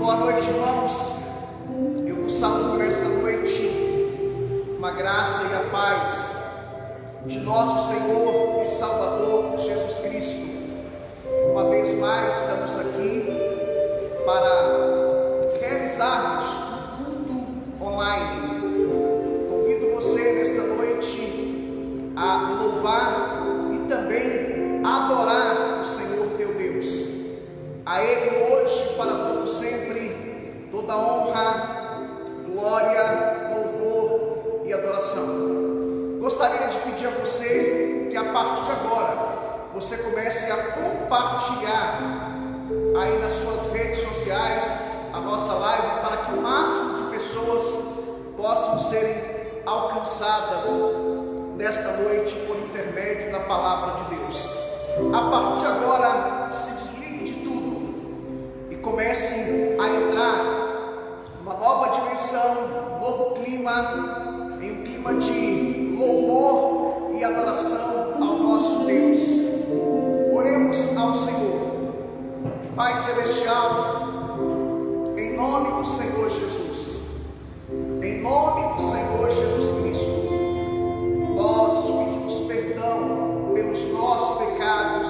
Boa noite, irmãos. Eu vos saúdo nesta noite, uma graça e a paz de nosso Senhor e Salvador Jesus Cristo. Uma vez mais estamos aqui para realizarmos um culto online. Convido você nesta noite a louvar e também adorar o Senhor teu Deus. A Ele hoje, para todo sempre, toda honra, glória, louvor e adoração. Gostaria de pedir a você que a partir de agora você comece a compartilhar aí nas suas redes sociais a nossa live, para que o máximo de pessoas possam serem alcançadas nesta noite por intermédio da palavra de Deus. A partir de agora, se desligue de tudo e comece a entrar numa nova dimensão, um novo clima, em um clima de louvor e adoração ao nosso Deus. Oremos ao Senhor. Pai Celestial, em nome do Senhor Jesus, em nome do Senhor Jesus Cristo, nós te pedimos perdão pelos nossos pecados,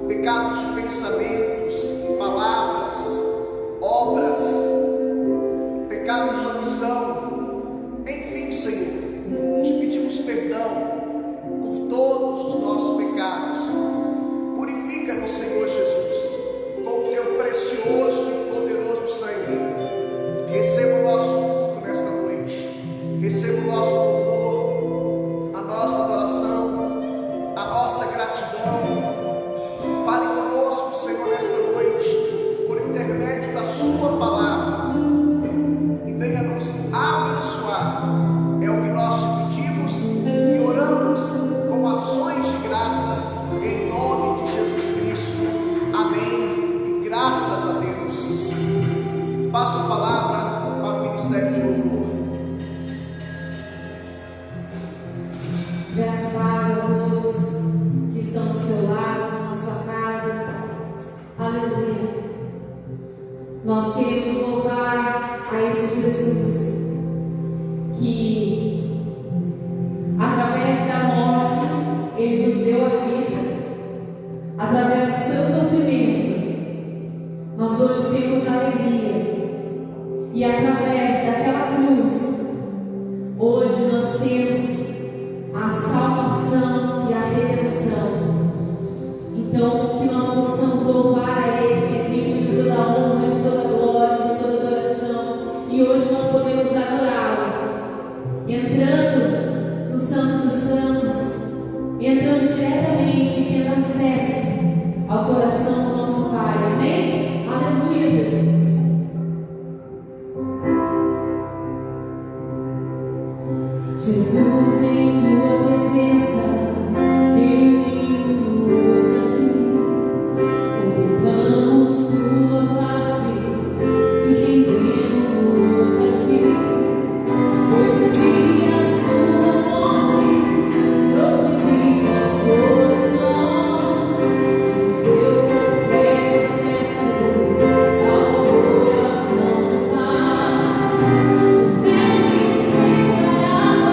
pecados de pensamentos, palavras, obras, pecados de omissão, enfim, Senhor, te pedimos perdão por todos os nossos pecados. Purifica-nos, Senhor Jesus, com o teu precioso e poderoso sangue. Receba o nosso culto nesta noite, receba o nosso louvor, a nossa adoração, a nossa gratidão. Fale conosco, Senhor, nesta noite, por intermédio da sua palavra, e venha nos abençoar. É o que nós te pedimos e oramos com ações de graças em nome de Jesus Cristo. Amém. E graças a Deus. Passo a palavra para o Ministério de Louvor. Graças a paz a todos que estão no seu lar, na sua casa. Aleluia. Nós queremos louvar a esse Jesus que, através da morte, Ele nos deu a vida. Através do seu sofrimento, nós hoje temos alegria. E através daquela cruz, hoje nós temos a salvação e a redenção. Então, que nós possamos louvar a Ele, que é digno de toda a honra, de toda a glória, de toda a adoração. E hoje nós podemos adorá-lo, entrando no Santo dos Santos, entrando diretamente, tendo acesso ao coração do nosso Pai. Amém? Aleluia, Jesus. Jesus, em tua presença, reunimos aqui, contemplamos tua face e rendemos a ti, pois no dia da sua morte crucifica todos nós, nos deu completo acesso ao coração do Pai. O véu que separava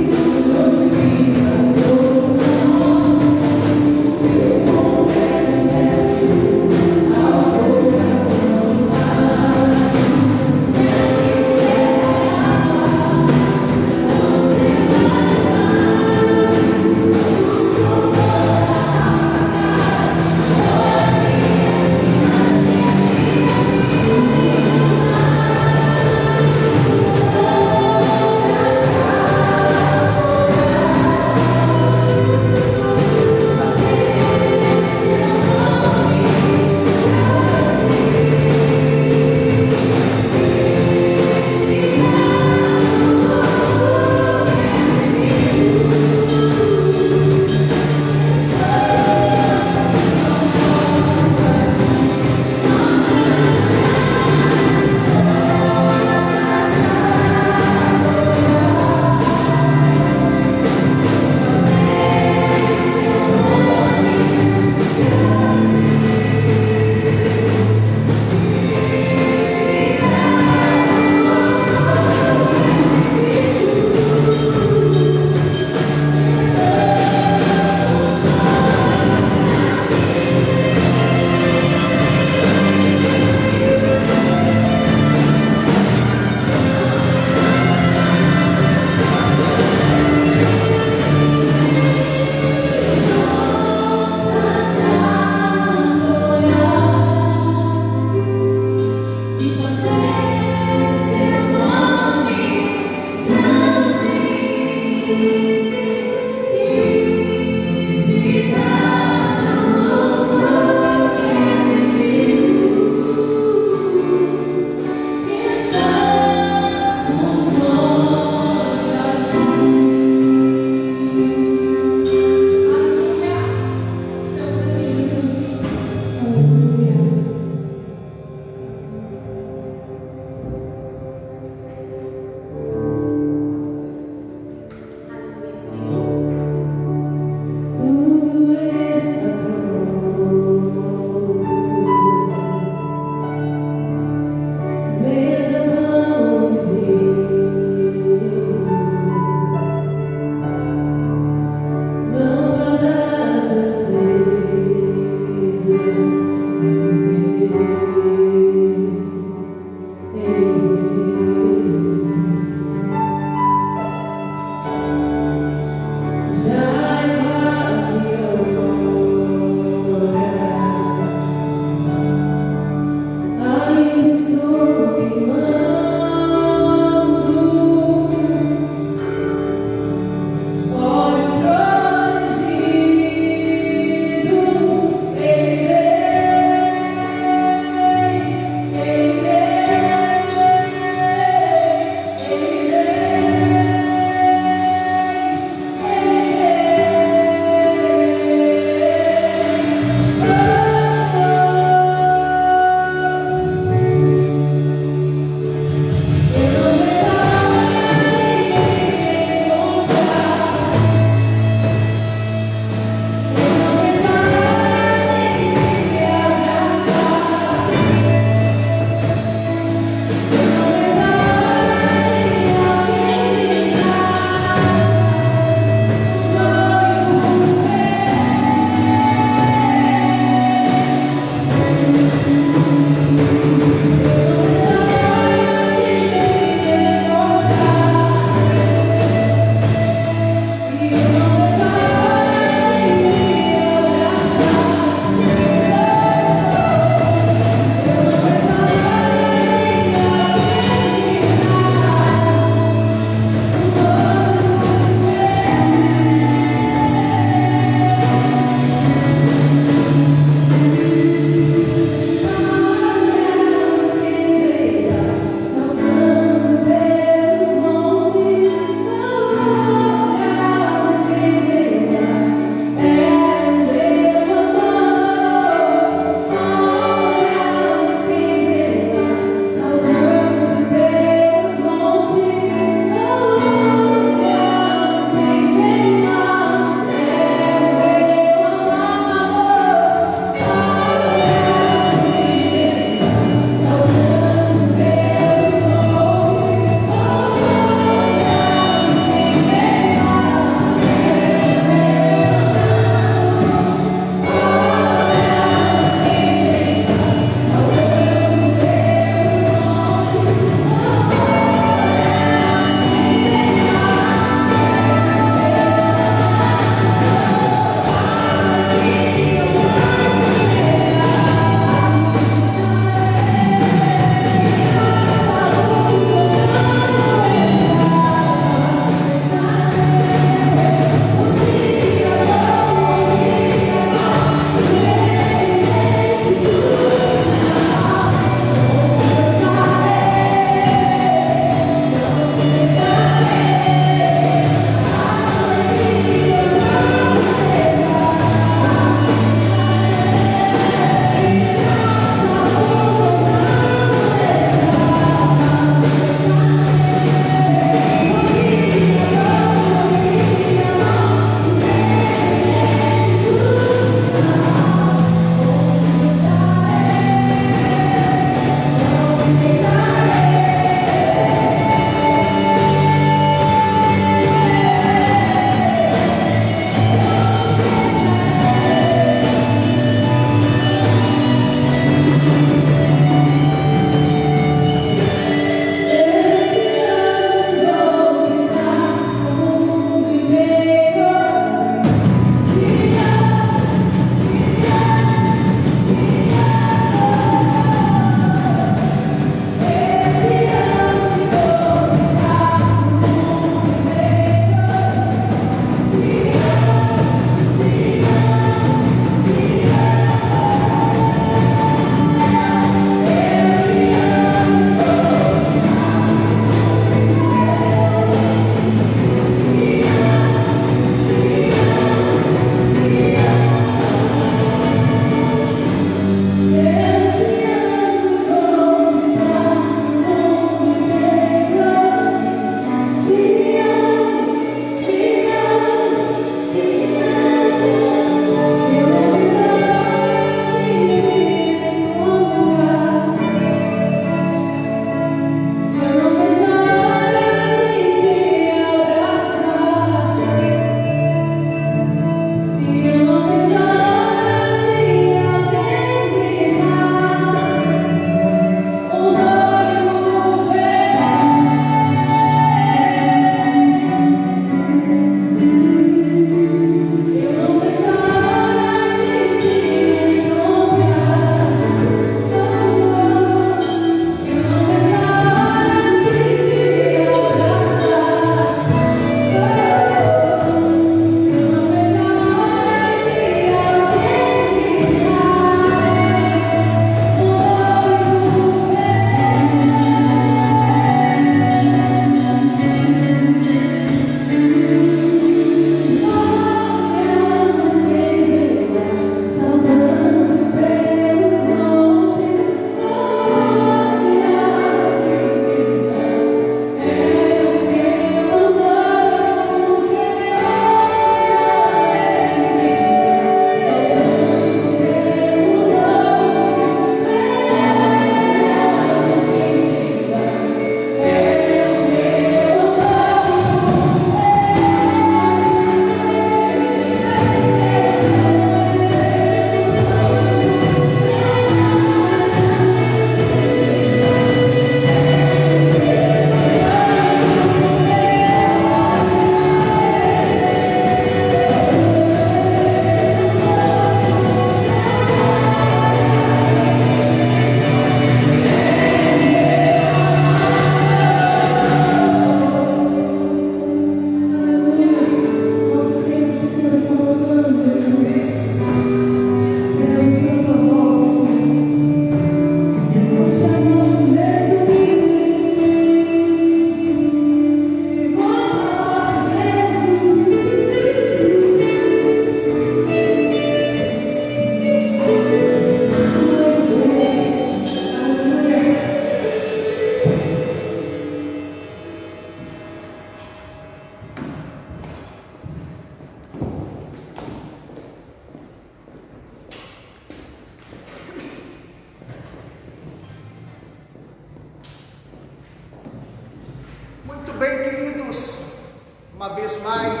Uma vez mais,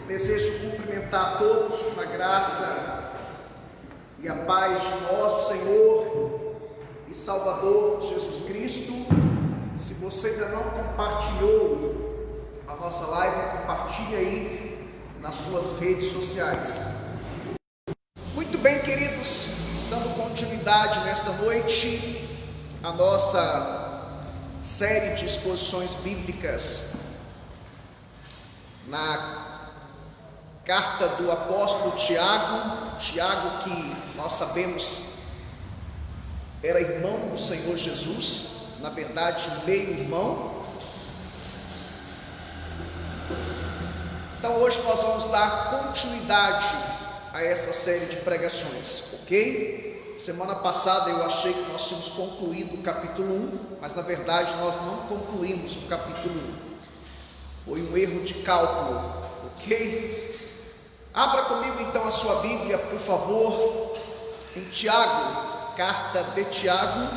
desejo cumprimentar a todos com a graça e a paz de nosso Senhor e Salvador Jesus Cristo. Se você ainda não compartilhou a nossa live, compartilhe aí nas suas redes sociais. Muito bem, queridos, dando continuidade nesta noite à nossa série de exposições bíblicas na carta do apóstolo Tiago, que nós sabemos era irmão do Senhor Jesus, na verdade meio-irmão. Então hoje nós vamos dar continuidade a essa série de pregações, ok? Semana passada eu achei que nós tínhamos concluído o capítulo 1, mas na verdade nós não concluímos o capítulo 1. Foi um erro de cálculo, ok? Abra comigo então a sua Bíblia, por favor, em Tiago, carta de Tiago,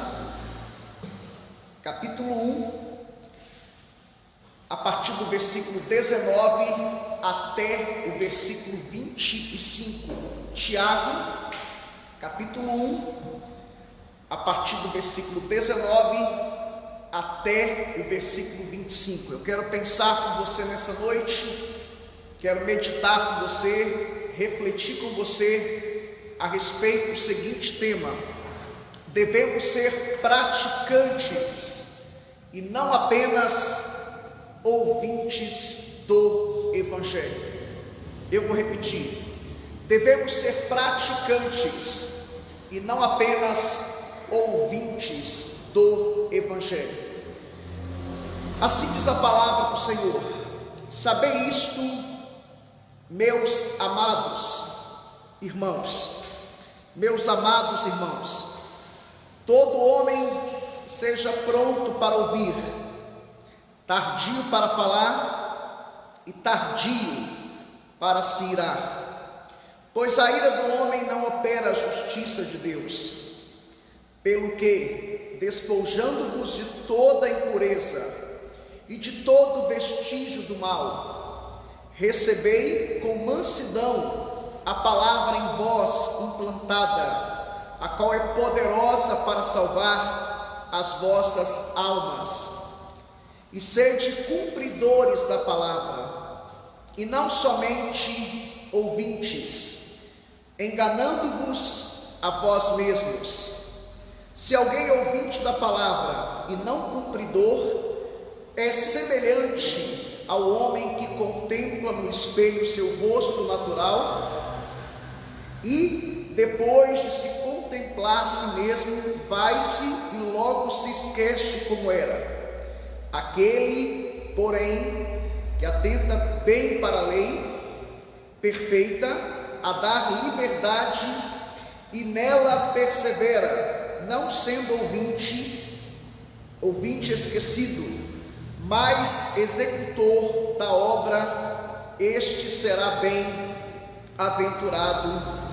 capítulo 1, a partir do versículo 19 até o versículo 25. Tiago, capítulo 1, a partir do versículo 19 até o versículo 25. Eu quero pensar com você nessa noite, quero meditar com você, refletir com você a respeito do seguinte tema: devemos ser praticantes e não apenas ouvintes do Evangelho. Eu vou repetir: devemos ser praticantes e não apenas ouvintes do Evangelho. Assim diz a palavra do Senhor: sabei isto, meus amados irmãos, todo homem seja pronto para ouvir, tardio para falar e tardio para se irar, pois a ira do homem não opera a justiça de Deus. Pelo que, despojando-vos de toda impureza e de todo vestígio do mal, recebei com mansidão a palavra em vós implantada, a qual é poderosa para salvar as vossas almas. E sede cumpridores da palavra, e não somente ouvintes, enganando-vos a vós mesmos. Se alguém é ouvinte da palavra e não cumpridor, é semelhante ao homem que contempla no espelho seu rosto natural e, depois de se contemplar a si mesmo, vai-se e logo se esquece como era. Aquele, porém, que atenta bem para a lei perfeita, a dar liberdade, e nela persevera, não sendo ouvinte esquecido, mas executor da obra, este será bem-aventurado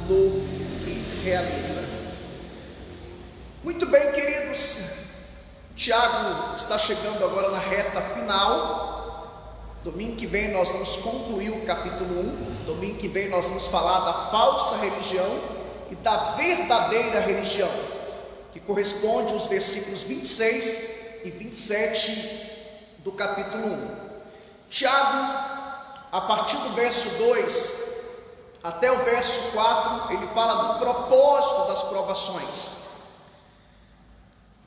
no que realiza. Muito bem, queridos, Tiago está chegando agora na reta final. Domingo que vem nós vamos concluir o capítulo 1. Domingo que vem nós vamos falar da falsa religião e da verdadeira religião, que corresponde aos versículos 26 e 27 do capítulo 1. Tiago, a partir do verso 2 até o verso 4, ele fala do propósito das provações.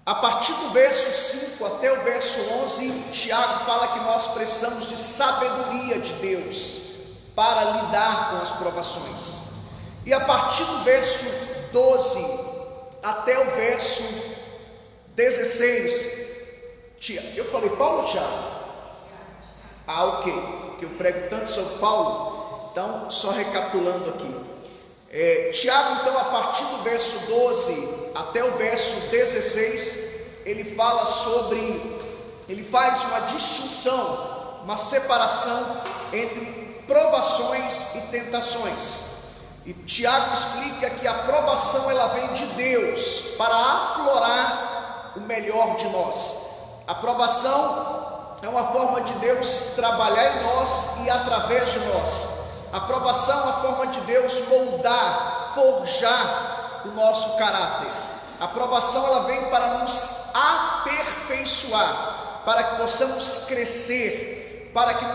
A partir do verso 5 até o verso 11, Tiago fala que nós precisamos de sabedoria de Deus para lidar com as provações. E a partir do verso 12 até o verso 16, eu falei Paulo ou Tiago? Ok, porque eu prego tanto sobre Paulo, então só recapitulando aqui. Tiago, então, a partir do verso 12 até o verso 16, ele faz uma distinção, uma separação entre provações e tentações. E Tiago explica que a provação ela vem de Deus para aflorar o melhor de nós. A provação é uma forma de Deus trabalhar em nós e através de nós. A provação é uma forma de Deus moldar, forjar o nosso caráter. A provação ela vem para nos aperfeiçoar, para que possamos crescer, para que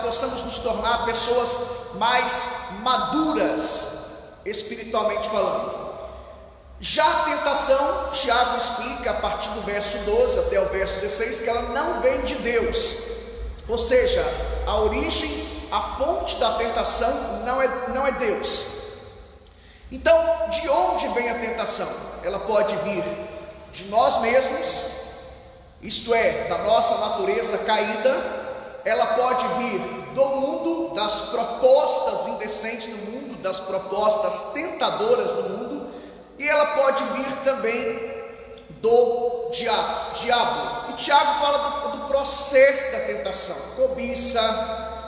possamos nos tornar pessoas mais maduras, espiritualmente falando. Já a tentação, Tiago explica a partir do verso 12 até o verso 16, que ela não vem de Deus. Ou seja, a origem, a fonte da tentação não é Deus. Então, de onde vem a tentação? Ela pode vir de nós mesmos, isto é, da nossa natureza caída. Ela pode vir do mundo, das propostas indecentes do mundo, das propostas tentadoras do mundo, e ela pode vir também do diabo. E Tiago fala do processo da tentação: cobiça,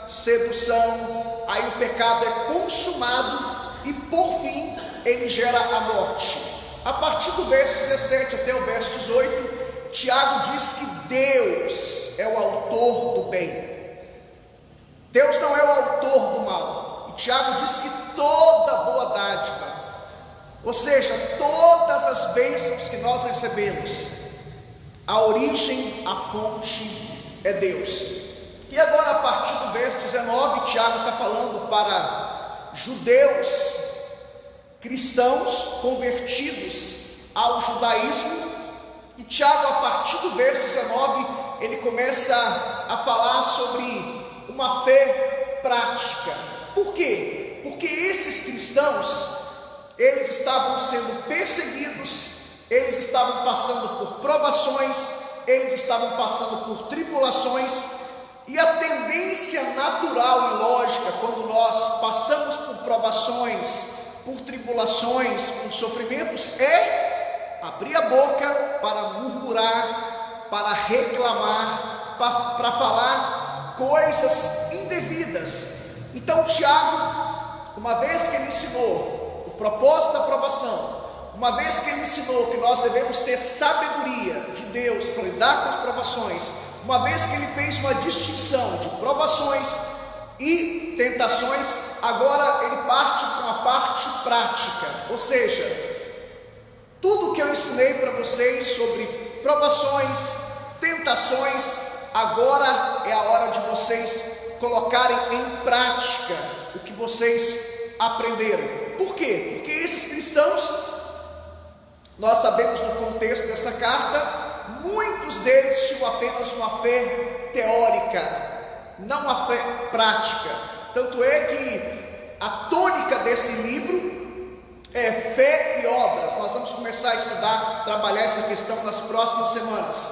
sedução, aí o pecado é consumado e por fim ele gera a morte. A partir do verso 17 até o verso 18, Tiago diz que Deus é o autor do bem. Deus não é o autor do mal. E Tiago diz que toda boa dádiva, ou seja, todas as bênçãos que nós recebemos, a origem, a fonte é Deus. E agora, a partir do verso 19, Tiago está falando para judeus, cristãos convertidos ao judaísmo. E Tiago, a partir do verso 19, ele começa a falar sobre uma fé prática. Por quê? Porque esses cristãos, eles estavam sendo perseguidos, eles estavam passando por provações, eles estavam passando por tribulações, e a tendência natural e lógica, quando nós passamos por provações, por tribulações, por sofrimentos, é abrir a boca para murmurar, para reclamar, para falar coisas indevidas. Então Tiago, uma vez que ele ensinou o propósito da provação, uma vez que ele ensinou que nós devemos ter sabedoria de Deus para lidar com as provações, uma vez que ele fez uma distinção de provações e tentações, agora ele parte para uma parte prática. Ou seja, tudo que eu ensinei para vocês sobre provações, tentações, agora é a hora de vocês colocarem em prática o que vocês aprenderam. Por quê? Porque esses cristãos, nós sabemos do contexto dessa carta, muitos deles tinham apenas uma fé teórica, não uma fé prática. Tanto é que a tônica desse livro é fé e obras. Nós vamos começar a estudar, trabalhar essa questão nas próximas semanas.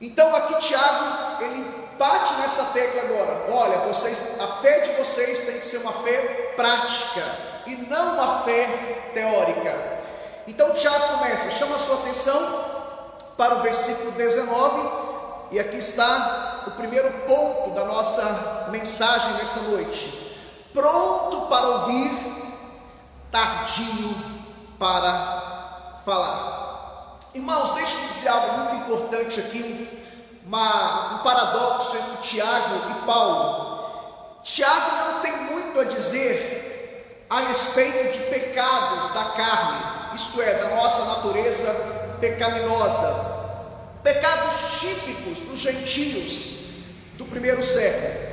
Então aqui Tiago, ele bate nessa tecla agora: olha, a fé de vocês tem que ser uma fé prática e não uma fé teórica. Então Tiago começa, chama a sua atenção para o versículo 19, e aqui está o primeiro ponto da nossa mensagem nessa noite: pronto para ouvir, tardio para falar. Irmãos, deixe-me dizer algo muito importante aqui, um paradoxo entre Tiago e Paulo. Tiago não tem muito a dizer a respeito de pecados da carne, isto é, da nossa natureza pecaminosa, pecados típicos dos gentios do primeiro século.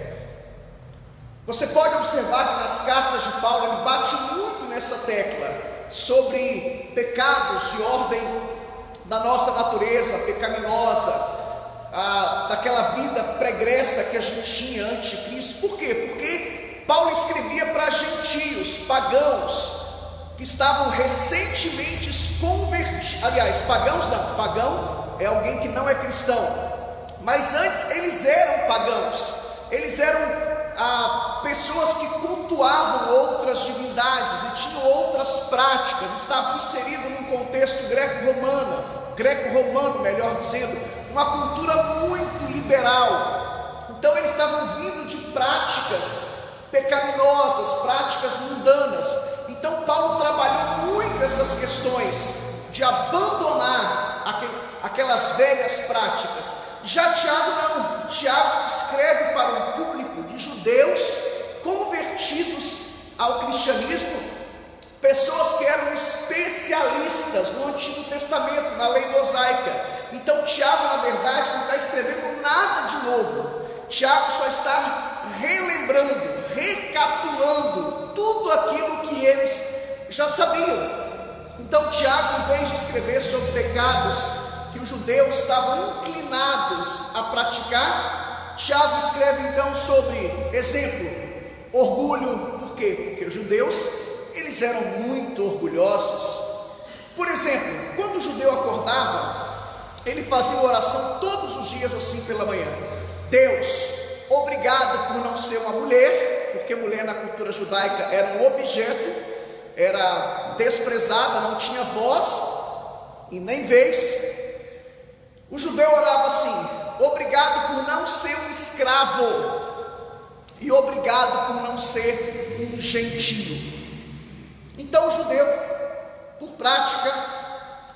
Você pode observar que nas cartas de Paulo ele bate muito nessa tecla sobre pecados de ordem da nossa natureza pecaminosa, daquela vida pregressa que a gente tinha antes de Cristo. Por quê? Porque Paulo escrevia para gentios, pagãos, que estavam recentemente convertidos. Aliás, pagãos não, pagão é alguém que não é cristão, mas antes eles eram pagãos, eles eram pessoas que cultuavam outras divindades e tinham outras práticas, estavam inseridos num contexto greco-romano, melhor dizendo, uma cultura muito liberal. Então eles estavam vindo de práticas pecaminosas, práticas mundanas. Então Paulo trabalhou muito essas questões de abandonar aquelas velhas práticas. Já Tiago não. Tiago escreve para um público de judeus convertidos ao cristianismo, pessoas que eram especialistas no Antigo Testamento, na lei mosaica. Então Tiago, na verdade, não está escrevendo nada de novo. Tiago só está relembrando, recapitulando tudo aquilo que eles já sabiam. Então Tiago, em vez de escrever sobre pecados que os judeus estavam inclinados a praticar, Tiago escreve então sobre, exemplo, orgulho. Por quê? Porque os judeus, eles eram muito orgulhosos. Por exemplo, quando o judeu acordava, ele fazia uma oração todos os dias assim pela manhã: Deus, obrigado por não ser uma mulher, porque mulher na cultura judaica era um objeto, era desprezada, não tinha voz e nem vez. O judeu orava assim: obrigado por não ser um escravo, e obrigado por não ser um gentio. Então o judeu, por prática,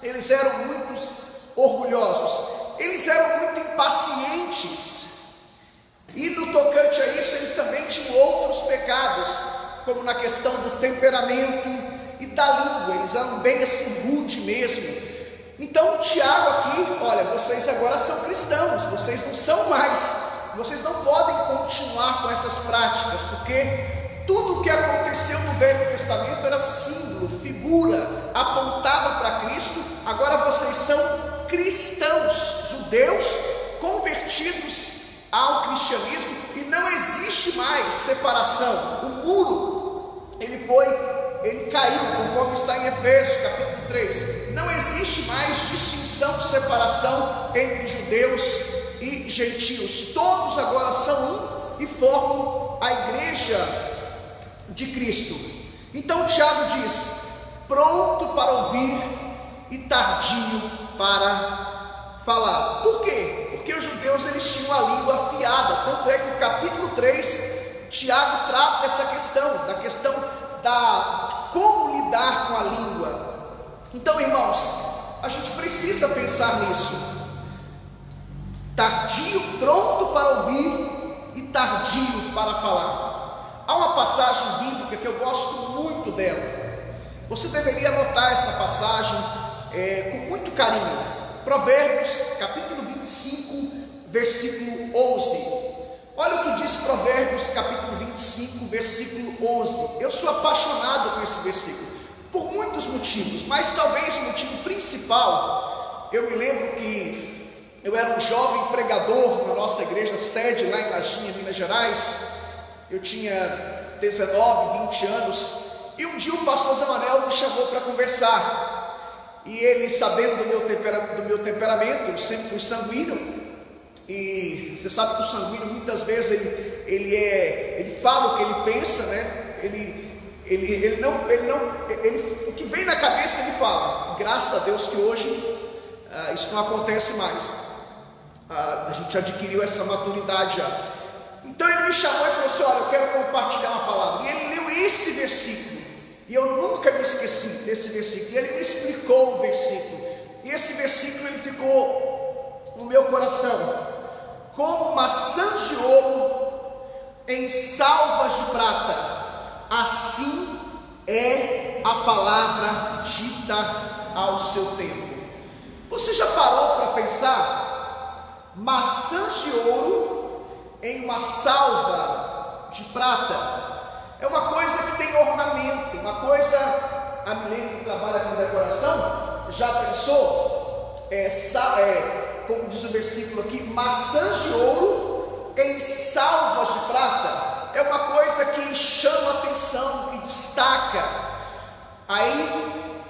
eles eram muito orgulhosos, eles eram muito impacientes, e no tocante a isso eles também tinham outros pecados, como na questão do temperamento e da língua. Eles eram bem assim, rude mesmo. Então Tiago aqui, olha, vocês agora são cristãos, vocês não são mais, vocês não podem continuar com essas práticas, porque tudo o que aconteceu no Velho Testamento era símbolo, figura, apontava para Cristo. Agora vocês são cristãos, judeus convertidos ao cristianismo, e não existe mais separação. O muro, ele caiu, conforme está em Efésios capítulo 3. Não existe mais distinção, separação entre judeus e gentios. Todos agora são um e formam a igreja de Cristo. Então Tiago diz: pronto para ouvir e tardio para falar. Por quê? Porque os judeus, eles tinham a língua afiada. Tanto é que no capítulo 3 Tiago trata dessa questão, da questão da como lidar com a língua. Então, irmãos, a gente precisa pensar nisso. Tardio, pronto para ouvir, e tardio para falar. Há uma passagem bíblica que eu gosto muito dela. Você deveria anotar essa passagem com muito carinho. Provérbios, capítulo 25, versículo 11. Olha o que diz Provérbios, capítulo 25, versículo 11. Eu sou apaixonado com esse versículo, por muitos motivos, mas talvez o motivo principal, eu me lembro que eu era um jovem pregador na nossa igreja sede, lá em Lajinha, Minas Gerais. Eu tinha 19, 20 anos, e um dia o pastor Zé Manel me chamou para conversar, e ele, sabendo do meu temperamento, eu sempre fui sanguíneo, e você sabe que o sanguíneo muitas vezes ele fala o que ele pensa, né? O que vem na cabeça ele fala. Graças a Deus que hoje isso não acontece mais. A gente adquiriu essa maturidade já. Então ele me chamou e falou assim: olha, eu quero compartilhar uma palavra. E ele leu esse versículo, e eu nunca me esqueci desse versículo. E ele me explicou o versículo, e esse versículo ele ficou no meu coração como maçãs de ouro em salvas de prata. Assim é a palavra dita ao seu tempo. Você já parou para pensar? Maçãs de ouro em uma salva de prata. É uma coisa que tem ornamento, uma coisa. A Milene, que trabalha com decoração, já pensou? Como diz o versículo aqui, maçãs de ouro em salvas de prata. É uma coisa que chama atenção, que destaca. Aí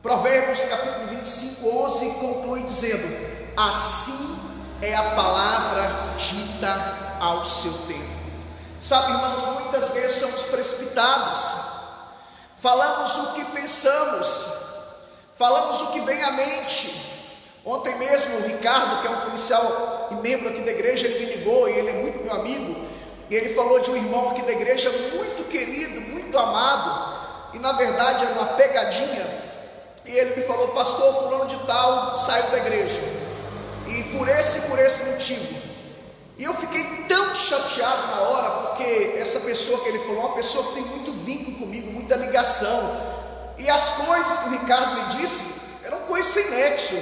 Provérbios capítulo 25, 11 conclui dizendo: assim é a palavra dita ao seu tempo. Sabe, irmãos, muitas vezes somos precipitados, falamos o que pensamos, falamos o que vem à mente. Ontem mesmo o Ricardo, que é um policial e membro aqui da igreja, ele me ligou, e ele é muito meu amigo, e ele falou de um irmão aqui da igreja muito querido, muito amado, e na verdade era uma pegadinha. E ele me falou: pastor, fulano de tal saiu da igreja. e por esse motivo. E eu fiquei tão chateado na hora, porque essa pessoa que ele falou, uma pessoa que tem muito vínculo comigo, muita ligação, e as coisas que o Ricardo me disse eram coisas sem nexo.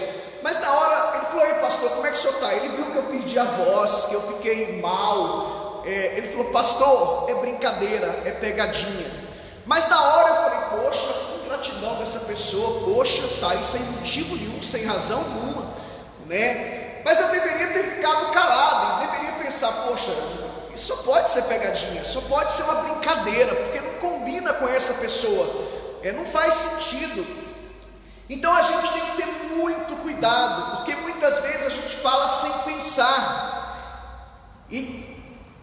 Mas na hora ele falou: ei pastor, como é que o senhor está? Ele viu que eu perdi a voz, que eu fiquei mal. Ele falou: pastor, é brincadeira, é pegadinha. Mas na hora eu falei: poxa, que ingratidão dessa pessoa, poxa, saí sem motivo nenhum, sem razão nenhuma, né? Mas eu deveria ter ficado calado, e deveria pensar: poxa, isso só pode ser pegadinha, só pode ser uma brincadeira, porque não combina com essa pessoa, não faz sentido. Então a gente tem que ter muito cuidado, porque muitas vezes a gente fala sem pensar. E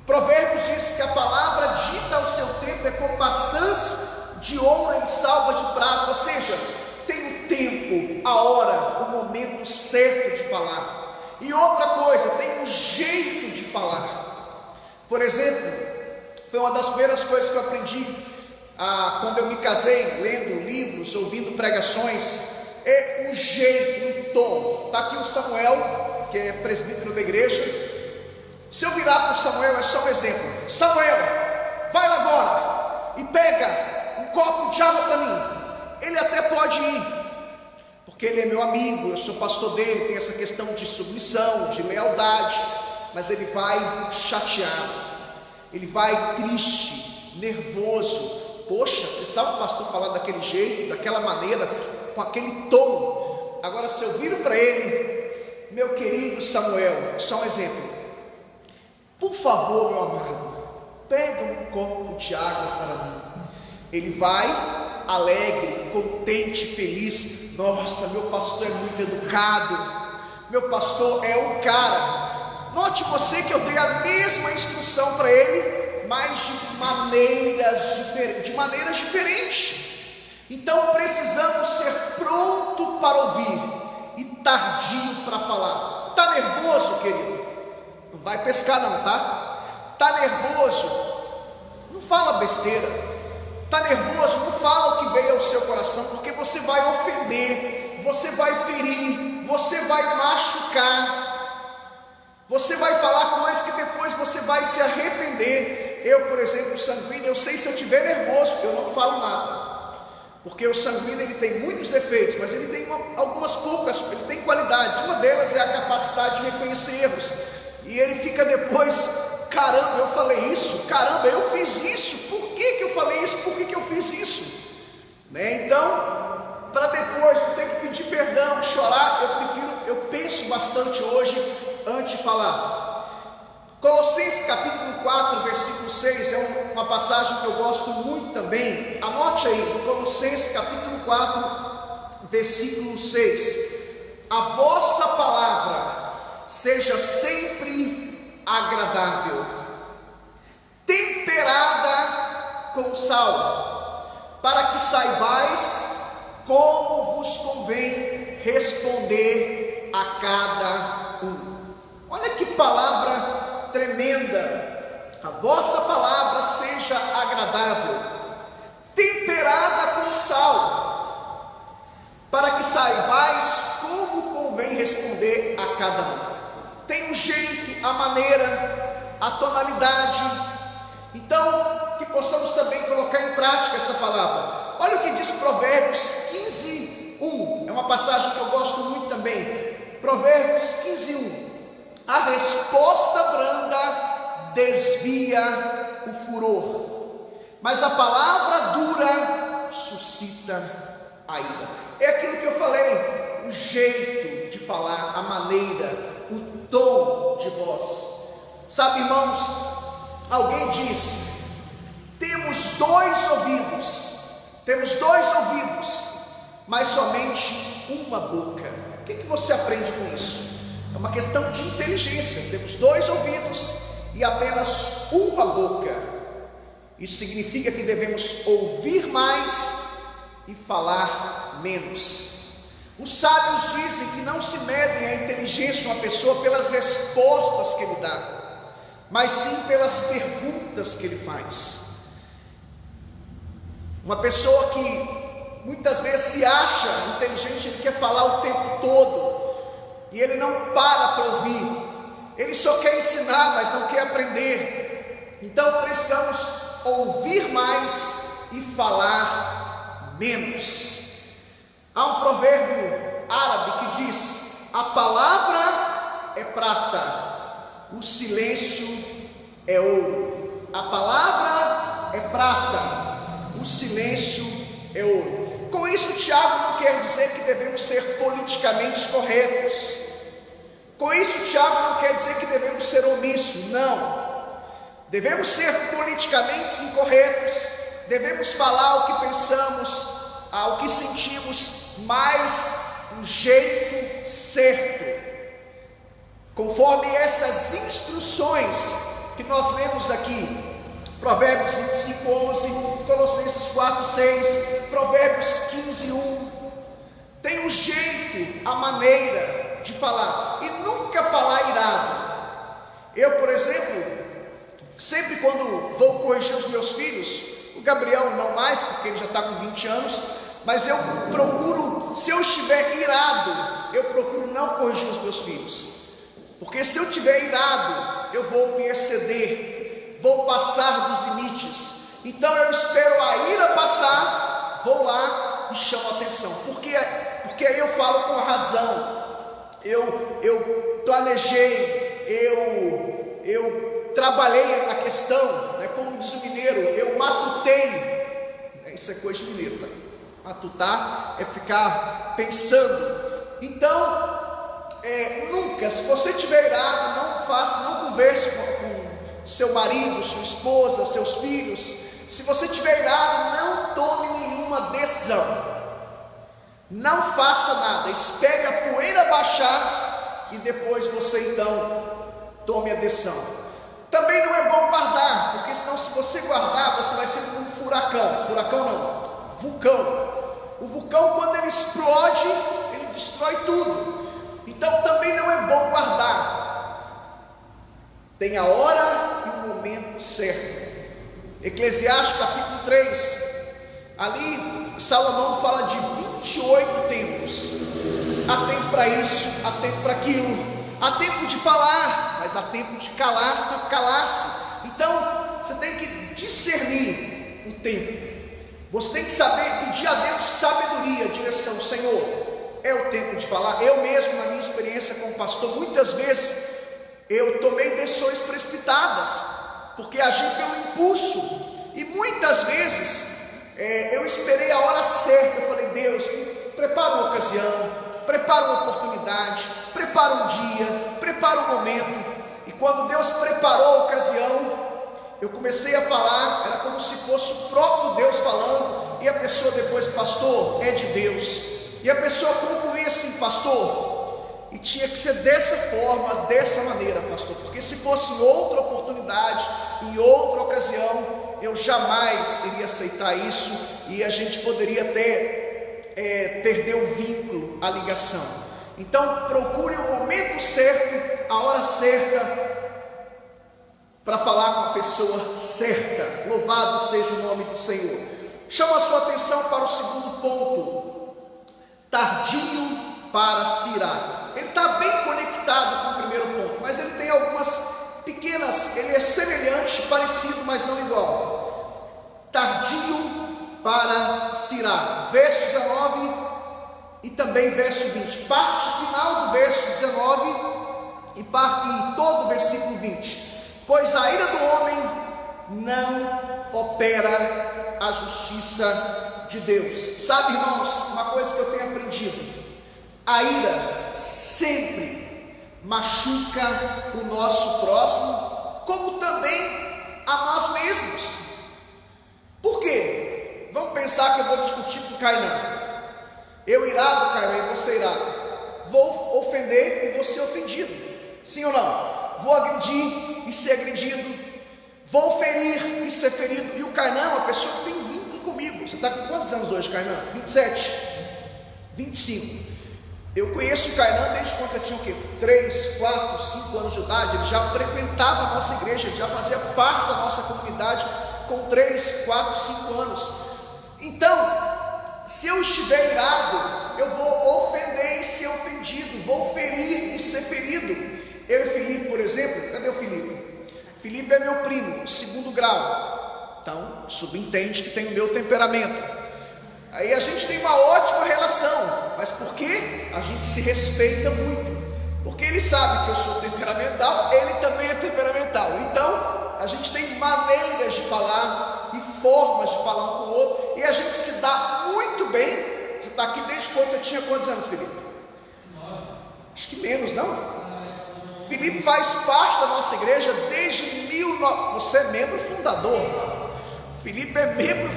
Provérbios diz que a palavra dita ao seu tempo é como maçãs de ouro em salva de prata, ou seja, tem o tempo, a hora, o momento certo de falar. E outra coisa, tem um jeito de falar. Por exemplo, foi uma das primeiras coisas que eu aprendi quando eu me casei, lendo livros, ouvindo pregações, é o jeito, o tom. Está aqui o Samuel, que é presbítero da igreja. Se eu virar para o Samuel, é só um exemplo: Samuel, vai lá agora e pega um copo de água para mim. Ele até pode ir, porque ele é meu amigo, eu sou pastor dele, tem essa questão de submissão, de lealdade, mas ele vai chateado, ele vai triste, nervoso. Poxa, precisava o pastor falar daquele jeito, daquela maneira, com aquele tom. Agora, se eu viro para ele: meu querido Samuel, só um exemplo, por favor, meu amado, pega um copo de água para mim. Ele vai alegre, contente, feliz. Nossa, meu pastor é muito educado, meu pastor é um cara. Note você que eu dei a mesma instrução para ele, mas de maneiras diferentes. Então precisamos ser pronto para ouvir e tardio para falar. Está nervoso, querido? Não vai pescar não, tá? Está nervoso? Não fala besteira. Está nervoso? Não fala o que veio ao seu coração, porque você vai ofender, você vai ferir, você vai machucar. Você vai falar coisas que depois você vai se arrepender. Eu, por exemplo, sanguíneo, eu sei, se eu estiver nervoso, eu não falo nada, porque o sanguíneo ele tem muitos defeitos, mas ele tem algumas poucas, ele tem qualidades. Uma delas é a capacidade de reconhecer erros, e ele fica depois: caramba, eu falei isso, caramba, eu fiz isso, por que eu falei isso, por que eu fiz isso, né? Então, para depois não ter que pedir perdão, chorar, eu penso bastante hoje antes de falar. Colossenses capítulo 4, versículo 6, é uma passagem que eu gosto muito também. Anote aí, Colossenses capítulo 4, versículo 6. A vossa palavra seja sempre agradável, temperada com sal, para que saibais como vos convém responder a cada um. Olha que palavra tremenda. A vossa palavra seja agradável, temperada com sal, para que saibais como convém responder a cada um. Tem um jeito, a maneira, a tonalidade. Então, que possamos também colocar em prática essa palavra. Olha o que diz Provérbios 15, 1. É uma passagem que eu gosto muito também. Provérbios 15, 1. A resposta branda desvia o furor, mas a palavra dura suscita a ira. É aquilo que eu falei, o jeito de falar, a maneira, o tom de voz. Sabe, irmãos, alguém disse: temos dois ouvidos, mas somente uma boca. O que você aprende com isso? É uma questão de inteligência. Temos dois ouvidos e apenas uma boca. Isso significa que devemos ouvir mais e falar menos. Os sábios dizem que não se medem a inteligência de uma pessoa pelas respostas que ele dá, mas sim pelas perguntas que ele faz. Uma pessoa que muitas vezes se acha inteligente, ele quer falar o tempo todo. e ele não para ouvir. Ele só quer ensinar, mas não quer aprender. Então precisamos ouvir mais e falar menos. Há um provérbio árabe que diz: a palavra é prata, o silêncio é ouro. A palavra é prata, o silêncio é ouro. Com isso, Tiago não quer dizer que devemos ser politicamente corretos. Com isso, Tiago não quer dizer que devemos ser omissos. Não. Devemos ser politicamente incorretos. Devemos falar o que pensamos, o que sentimos, mas do jeito certo, conforme essas instruções que nós lemos aqui. Provérbios 25:11, Colossenses 4:6, Provérbios 15:1. Tem um jeito, a maneira de falar, e nunca falar irado. Eu, por exemplo, sempre quando vou corrigir os meus filhos, o Gabriel não mais, porque ele já está com 20 anos, mas eu procuro, se eu estiver irado, eu procuro não corrigir os meus filhos, porque se eu estiver irado, eu vou me exceder, vou passar dos limites. Então eu espero a ira passar, vou lá e chamo a atenção, porque aí eu falo com a razão. Eu planejei, eu trabalhei a questão, né, como diz o mineiro, eu matutei, isso é coisa de mineiro, tá? Matutar é ficar pensando. Então, nunca, se você estiver irado, não converse com seu marido, sua esposa, seus filhos. Se você estiver irado, não tome nenhuma decisão. Não faça nada, espere a poeira baixar e depois você então tome a decisão. Também não é bom guardar, porque senão, se você guardar, você vai ser como um vulcão. O vulcão, quando ele explode, ele destrói tudo. Então também não é bom guardar. Tem a hora e o momento certo. Eclesiastes capítulo 3, ali Salomão fala de 28 tempos. Há tempo para isso, há tempo para aquilo, há tempo de falar, mas há tempo de calar-se. Então você tem que discernir o tempo. Você tem que saber, pedir a Deus sabedoria, direção. Senhor, é o tempo de falar. Eu mesmo, na minha experiência como pastor, muitas vezes eu tomei decisões precipitadas, porque agi pelo impulso, e muitas vezes eu esperei a hora certa. Eu falei: Deus, prepara uma ocasião, prepara uma oportunidade, prepara um dia, prepara um momento. E quando Deus preparou a ocasião, eu comecei a falar, era como se fosse o próprio Deus falando, e a pessoa depois: pastor, é de Deus. E a pessoa concluía assim: pastor, e tinha que ser dessa forma, dessa maneira, pastor, porque se fosse em outra oportunidade, em outra ocasião, eu jamais iria aceitar isso, e a gente poderia até perder o vínculo, a ligação. Então procure o momento certo, a hora certa, para falar com a pessoa certa. Louvado seja o nome do Senhor. Chamo a sua atenção para o segundo ponto: tardio para se irar. Ele está bem conectado com o primeiro ponto, mas ele tem algumas pequenas, ele é semelhante, parecido, mas não igual. Tardio para se irar, verso 19 e também verso 20, parte final do verso 19 e todo o versículo 20. Pois a ira do homem não opera a justiça de Deus. Sabe, irmãos, uma coisa que eu tenho aprendido: a ira sempre machuca o nosso próximo, como também a nós mesmos. Por quê? Vamos pensar que eu vou discutir com o Kainan. Eu irado, Kainan, e você irado. Vou ofender e vou ser ofendido. Sim ou não? Vou agredir e ser agredido. Vou ferir e ser ferido. E o Kainan é uma pessoa que tem vínculo comigo. Você está com quantos anos hoje, Kainan? 27? 25. Eu conheço o Kainan desde quando você tinha o quê? 3, 4, 5 anos de idade. Ele já frequentava a nossa igreja, ele já fazia parte da nossa comunidade com 3, 4, 5 anos. Então, se eu estiver irado, eu vou ofender e ser ofendido, vou ferir e ser ferido. Eu e Felipe, por exemplo, cadê o Felipe? Felipe é meu primo, 2º grau, então subentende que tem o meu temperamento. Aí a gente tem uma ótima relação, mas por quê? A gente se respeita muito, porque ele sabe que eu sou temperamental, ele também é temperamental, então a gente tem maneiras de falar e formas de falar um com o outro, e a gente se dá muito bem. Você está aqui desde quando? Você tinha quantos anos, Felipe? 9. Acho que menos, não? Felipe faz parte da nossa igreja desde Você é membro fundador. Felipe é membro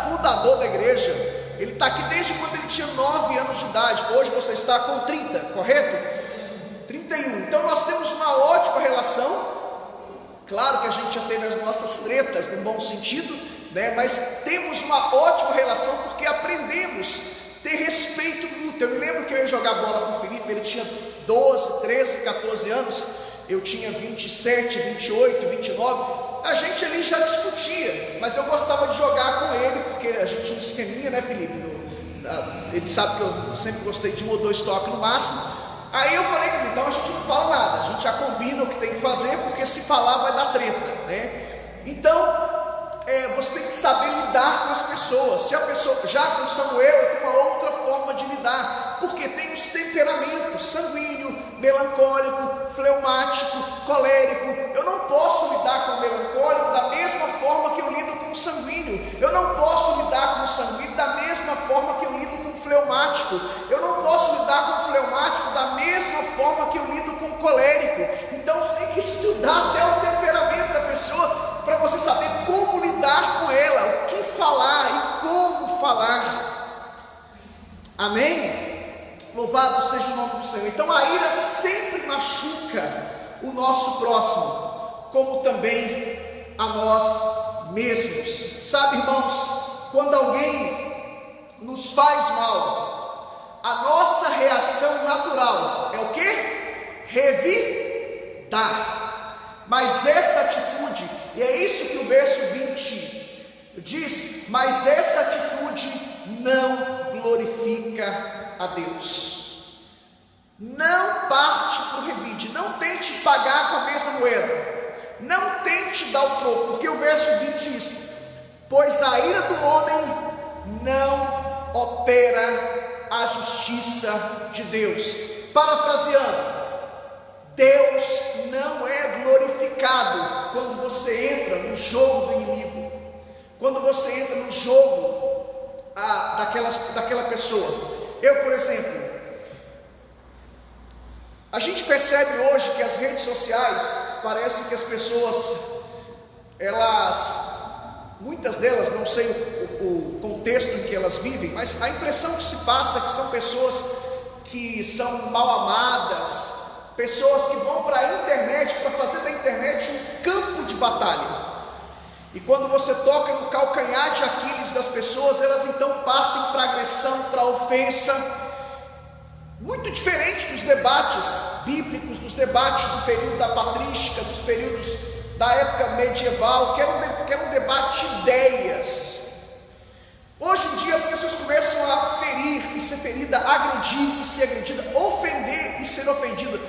fundador da igreja. Ele está aqui desde quando ele tinha 9 anos de idade. Hoje você está com 30, correto? 31. Então nós temos uma ótima relação. Claro que a gente já teve as nossas tretas, no bom sentido, né? Mas temos uma ótima relação porque aprendemos a ter respeito mútuo. Eu me lembro que eu ia jogar bola com o Felipe, ele tinha 12, 13, 14 anos, eu tinha 27, 28, 29. A gente ali já discutia, mas eu gostava de jogar com ele, porque a gente tinha um esqueminha, né, Felipe? Ele sabe que eu sempre gostei de 1 ou 2 toques no máximo. Aí eu falei com ele, então a gente não fala nada, a gente já combina o que tem que fazer, porque se falar vai dar treta, né? Então, você tem que saber lidar com as pessoas. Se a pessoa, já com Samuel, eu tenho uma outra forma de lidar, porque tem os temperamentos, sanguíneo, melancólico, fleumático, colérico. Eu não posso lidar com o melancólico da mesma forma que eu lido com o sanguíneo. Eu não posso lidar com o sanguíneo da mesma forma que eu lido com o fleumático. Eu não posso lidar com o fleumático da mesma forma que eu lido com o colérico. Então você tem que estudar até o temperamento da pessoa para você saber como lidar com ela, o que falar e como falar. Amém? Louvado seja o nome do Senhor. Então a ira sempre machuca o nosso próximo, como também a nós mesmos. Sabe, irmãos, quando alguém nos faz mal, a nossa reação natural é o quê? Revidar. Mas essa atitude, e é isso que o verso 20 diz, mas essa atitude não glorifica a Deus. Não parte para o revide, não tente pagar com a mesma moeda, não tente dar o troco, porque o verso 20 diz, pois a ira do homem não opera a justiça de Deus. Parafraseando, Deus não é glorificado quando você entra no jogo do inimigo, quando você entra no jogo daquela pessoa. Eu, por exemplo, a gente percebe hoje que as redes sociais, parece que as pessoas, muitas delas, não sei o contexto em que elas vivem, mas a impressão que se passa é que são pessoas que são mal amadas, pessoas que vão para a internet para fazer da internet um campo de batalha. E quando você toca no calcanhar de Aquiles das pessoas, elas então partem para a agressão, para a ofensa. Muito diferente dos debates bíblicos, dos debates do período da patrística, dos períodos da época medieval, que era um debate de ideias. Hoje em dia as pessoas começam a ferir e ser ferida, agredir e ser agredida, ofender e ser ofendida.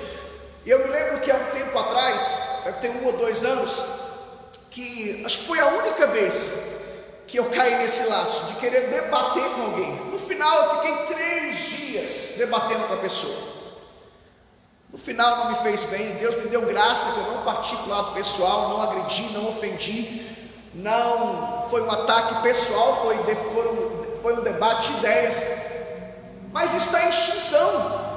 Eu me lembro que há um tempo atrás, deve ter 1 ou 2 anos, que acho que foi a única vez que eu caí nesse laço de querer debater com alguém. No final eu fiquei 3 dias debatendo com a pessoa. No final não me fez bem, Deus me deu graça que eu não parti para o lado pessoal, não agredi, não ofendi, não foi um ataque pessoal, foi um debate de ideias. Mas isso está em extinção.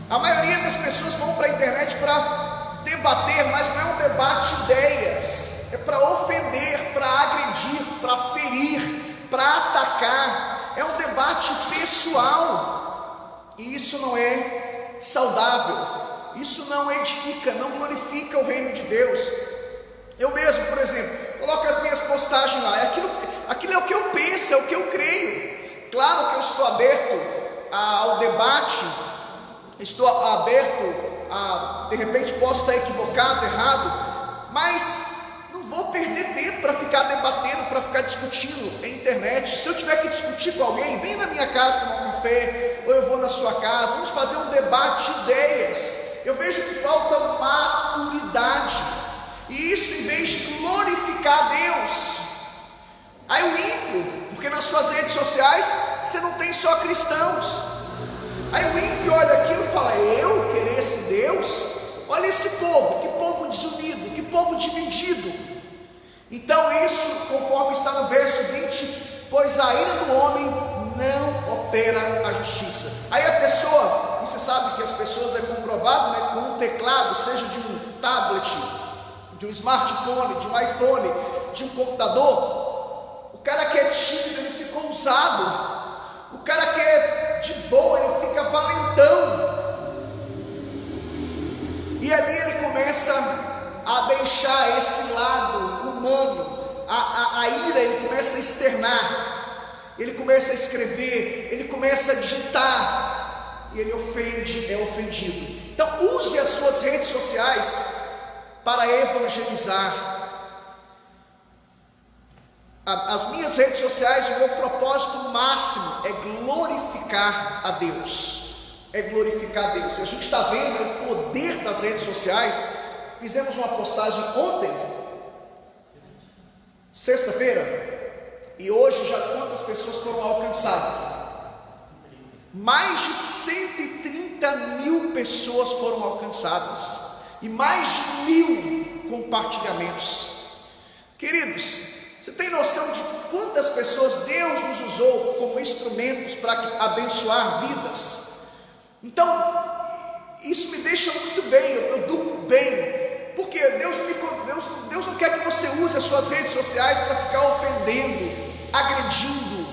A maioria das pessoas vão para a internet para debater, mas não é um debate de ideias, é para ofender, para agredir, para ferir, para atacar. É um debate pessoal, e isso não é saudável, isso não edifica, não glorifica o reino de Deus. Eu mesmo, por exemplo, coloco as minhas postagens lá, aquilo é o que eu penso, é o que eu creio. Claro que eu estou aberto ao debate, estou aberto a, de repente posso estar equivocado, errado, mas não vou perder tempo para ficar debatendo, para ficar discutindo em internet. Se eu tiver que discutir com alguém, vem na minha casa tomar um café, ou eu vou na sua casa, vamos fazer um debate de ideias. Eu vejo que falta maturidade, e isso em vez de glorificar a Deus. Aí o ímpio, porque nas suas redes sociais você não tem só cristãos, aí o ímpio olha aquilo e fala: eu querer esse Deus? Olha esse povo, que povo desunido, que povo dividido. Então isso, conforme está no verso 20, pois a ira do homem não opera a justiça. Aí a pessoa, e você sabe que as pessoas é comprovado, né, com um teclado, seja de um tablet, de um smartphone, de um iPhone, de um computador, o cara que é tímido, ele fica ousado, o cara que é de boa, ele fica valentão. E ali ele começa a deixar esse lado humano, a ira, ele começa a externar, ele começa a escrever, ele começa a digitar, e ele ofende, é ofendido. Então use as suas redes sociais para evangelizar. As minhas redes sociais, o meu propósito máximo é glorificar a Deus. É glorificar a Deus. E a gente está vendo o poder das redes sociais. Fizemos uma postagem ontem, sexta-feira, e hoje já quantas pessoas foram alcançadas? Mais de 130 mil pessoas foram alcançadas, e mais de 1.000 compartilhamentos. Queridos, você tem noção de quantas pessoas Deus nos usou como instrumentos para abençoar vidas? Então, isso me deixa muito bem, eu durmo bem, porque Deus não quer que você use as suas redes sociais para ficar ofendendo, agredindo,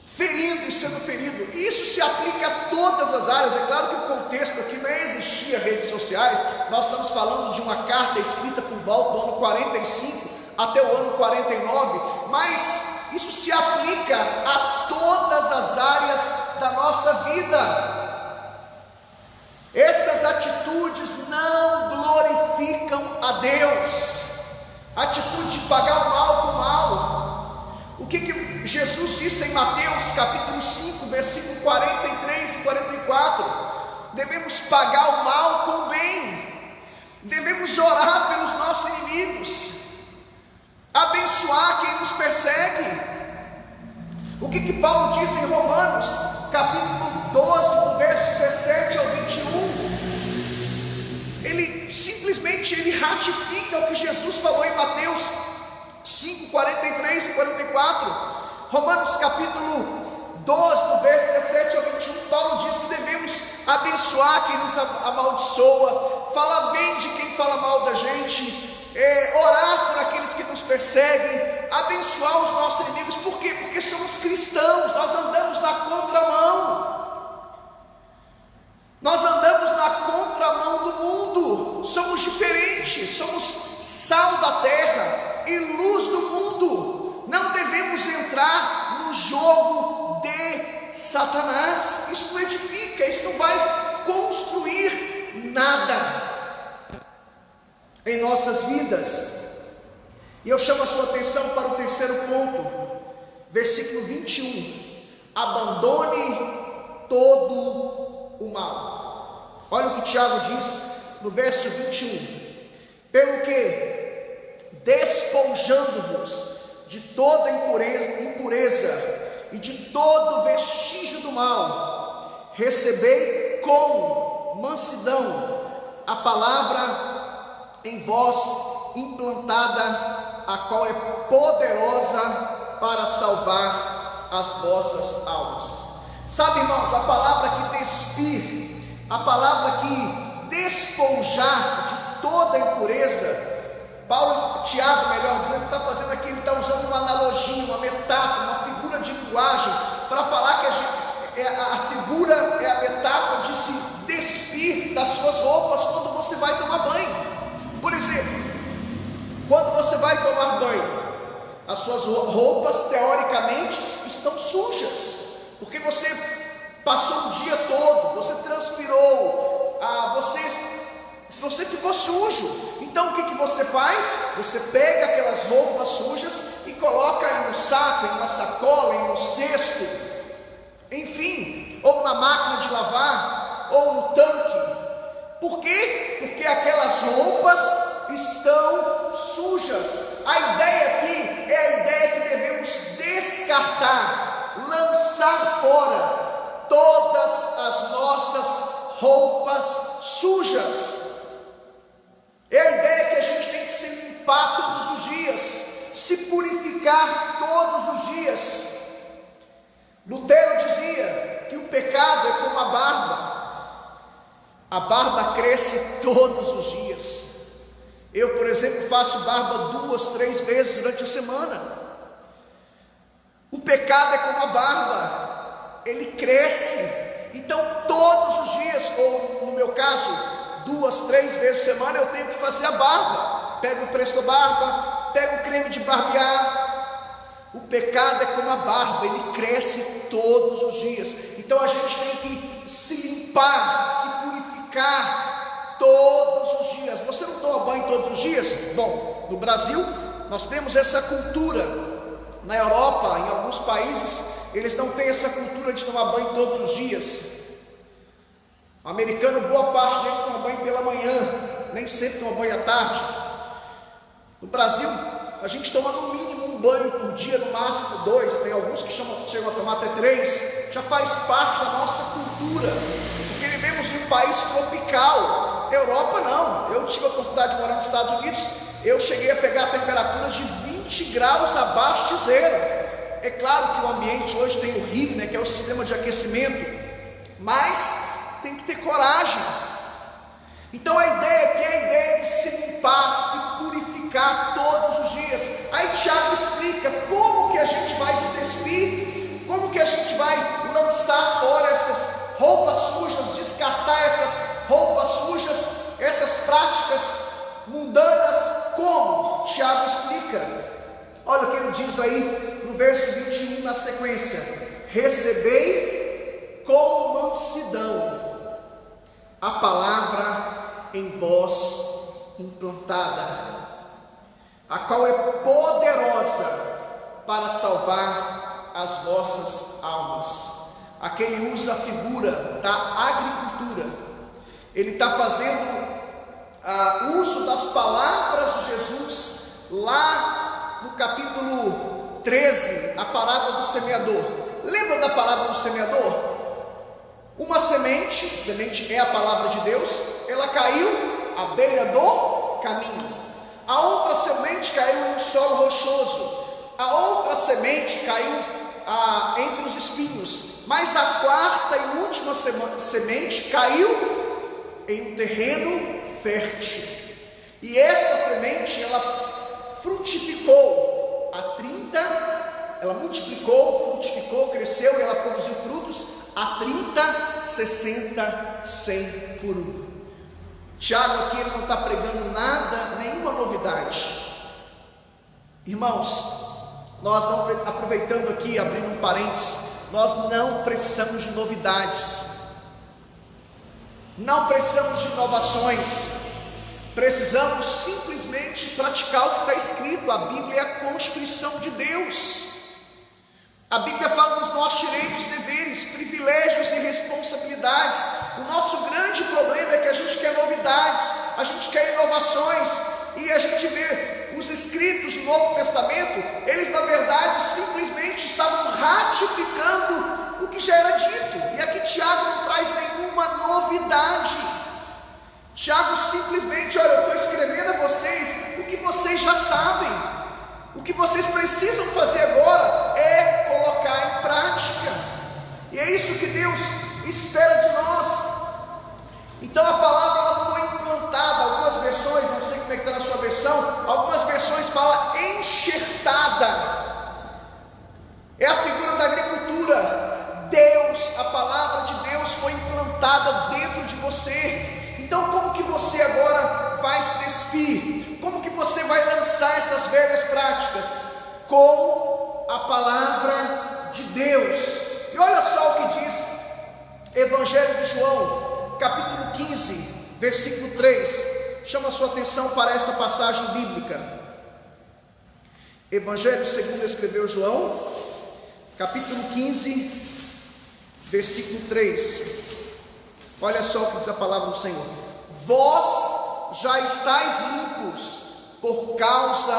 ferindo e sendo ferido. Isso se aplica a todas as áreas. É claro que o contexto aqui não existia redes sociais, nós estamos falando de uma carta escrita por volta do ano 45 até o ano 49, mas isso se aplica a todas as áreas da nossa vida. Essas atitudes não glorificam a Deus. Atitude de pagar o mal com o mal. O que Jesus disse em Mateus capítulo 5, versículo 43 e 44? Devemos pagar o mal com o bem. Devemos orar pelos nossos inimigos, abençoar quem nos persegue. O que Paulo diz em Romanos capítulo 12, do verso 17 ao 21? Ele simplesmente ratifica o que Jesus falou em Mateus 5, 43 e 44. Romanos capítulo 12, do verso 17 ao 21, Paulo diz que devemos abençoar quem nos amaldiçoa, falar bem de quem fala mal da gente, orar por aqueles que nos perseguem, abençoar os nossos inimigos. Por quê? Porque somos cristãos, nós andamos na contramão. Nós andamos na contramão do mundo, somos diferentes, somos sal da terra e luz do mundo. Não devemos entrar no jogo de Satanás. Isso não edifica, isso não vai construir nada em nossas vidas. E eu chamo a sua atenção para o terceiro ponto, versículo 21. Abandone todo o mal. Olha o que Tiago diz no verso 21. Pelo que, despojando-vos de toda impureza e de todo vestígio do mal, recebei com mansidão a palavra em vós implantada, a qual é poderosa para salvar as vossas almas. Sabe, irmãos, a palavra que despir, a palavra que despojar de toda impureza, Tiago, melhor dizendo, está fazendo aqui, ele está usando uma analogia, uma metáfora, uma figura de linguagem, para falar que a figura é a metáfora de se despir das suas roupas quando você vai tomar banho. Por exemplo, quando você vai tomar banho, as suas roupas teoricamente estão sujas, porque você passou o dia todo, você transpirou, você você ficou sujo. Então o que você faz? Você pega aquelas roupas sujas e coloca em um saco, em uma sacola, em um cesto, enfim, ou na máquina de lavar, ou no tanque. Por quê? Porque aquelas roupas estão sujas. A ideia aqui é a ideia que devemos descartar, lançar fora todas as nossas roupas sujas. É a ideia que a gente tem que se limpar todos os dias, se purificar todos os dias. Lutero dizia que o pecado é como a barba. A barba cresce todos os dias. Eu, por exemplo, faço barba 2, 3 vezes durante a semana. O pecado é como a barba, ele cresce. Então todos os dias, ou no meu caso, 2, 3 vezes por semana, eu tenho que fazer a barba. Pego o Presto Barba, pego o creme de barbear. O pecado é como a barba, ele cresce todos os dias. Então a gente tem que se limpar, se purificar todos os dias. Você não toma banho todos os dias? Bom, no Brasil nós temos essa cultura. Na Europa, em alguns países, eles não têm essa cultura de tomar banho todos os dias. O americano, boa parte deles toma banho pela manhã, nem sempre toma banho à tarde. No Brasil, a gente toma no mínimo um banho por dia, no máximo 2, tem alguns que chegam a tomar até 3, já faz parte da nossa cultura, porque vivemos em um país tropical. Europa não, eu tive a oportunidade de morar nos Estados Unidos, eu cheguei a pegar temperaturas de 20 graus abaixo de zero. É claro que o ambiente hoje tem o RIG, que é o sistema de aquecimento, mas tem que ter coragem. Então a ideia aqui é a ideia de se limpar, se purificar todos os dias. Aí Tiago explica como que a gente vai se despir, como que a gente vai lançar fora essas roupas sujas, descartar essas roupas sujas, essas práticas mundanas. Como? Tiago explica. Olha o que ele diz aí no verso 21 na sequência: recebei com mansidão a palavra em vós implantada, a qual é poderosa para salvar as vossas almas. Aqui ele usa a figura da agricultura. Ele está fazendo uso das palavras de Jesus lá no capítulo 13, a parábola do semeador. Lembra da parábola do semeador? Uma semente é a palavra de Deus, ela caiu à beira do caminho. A outra semente caiu em um solo rochoso. A outra semente caiu entre os espinhos. Mas a quarta e última semente caiu em um terreno fértil. E esta semente, ela frutificou a 30, ela multiplicou, frutificou, cresceu e ela produziu frutos a 30, 60, 100 por um. Tiago aqui ele não está pregando nada, nenhuma novidade. Irmãos, nós não, aproveitando aqui, abrindo um parênteses, nós não precisamos de novidades, não precisamos de inovações, precisamos simplesmente praticar o que está escrito. A Bíblia é a Constituição de Deus. A Bíblia fala dos nossos direitos, deveres, privilégios e responsabilidades. O nosso grande problema é que a gente quer novidades, a gente quer inovações, e a gente vê os escritos do Novo Testamento, eles na verdade simplesmente estavam ratificando o que já era dito. E aqui Tiago não traz nenhuma novidade. Tiago simplesmente, olha, eu estou escrevendo a vocês o que vocês já sabem. O que vocês precisam fazer agora é colocar em prática. E é isso que Deus espera de nós. Então a palavra ela foi implantada. Algumas versões, não sei como é que está na sua versão, algumas versões falam enxertada. É a figura da agricultura. Deus, a palavra de Deus foi implantada dentro de você. Então como que você agora vai se despir? Como que você vai lançar essas velhas práticas? Com a palavra de Deus. E olha só o que diz Evangelho de João, capítulo 15, versículo 3, chama a sua atenção para essa passagem bíblica. Evangelho segundo escreveu João, capítulo 15, versículo 3. Olha só o que diz a palavra do Senhor: vós já estáis limpos por causa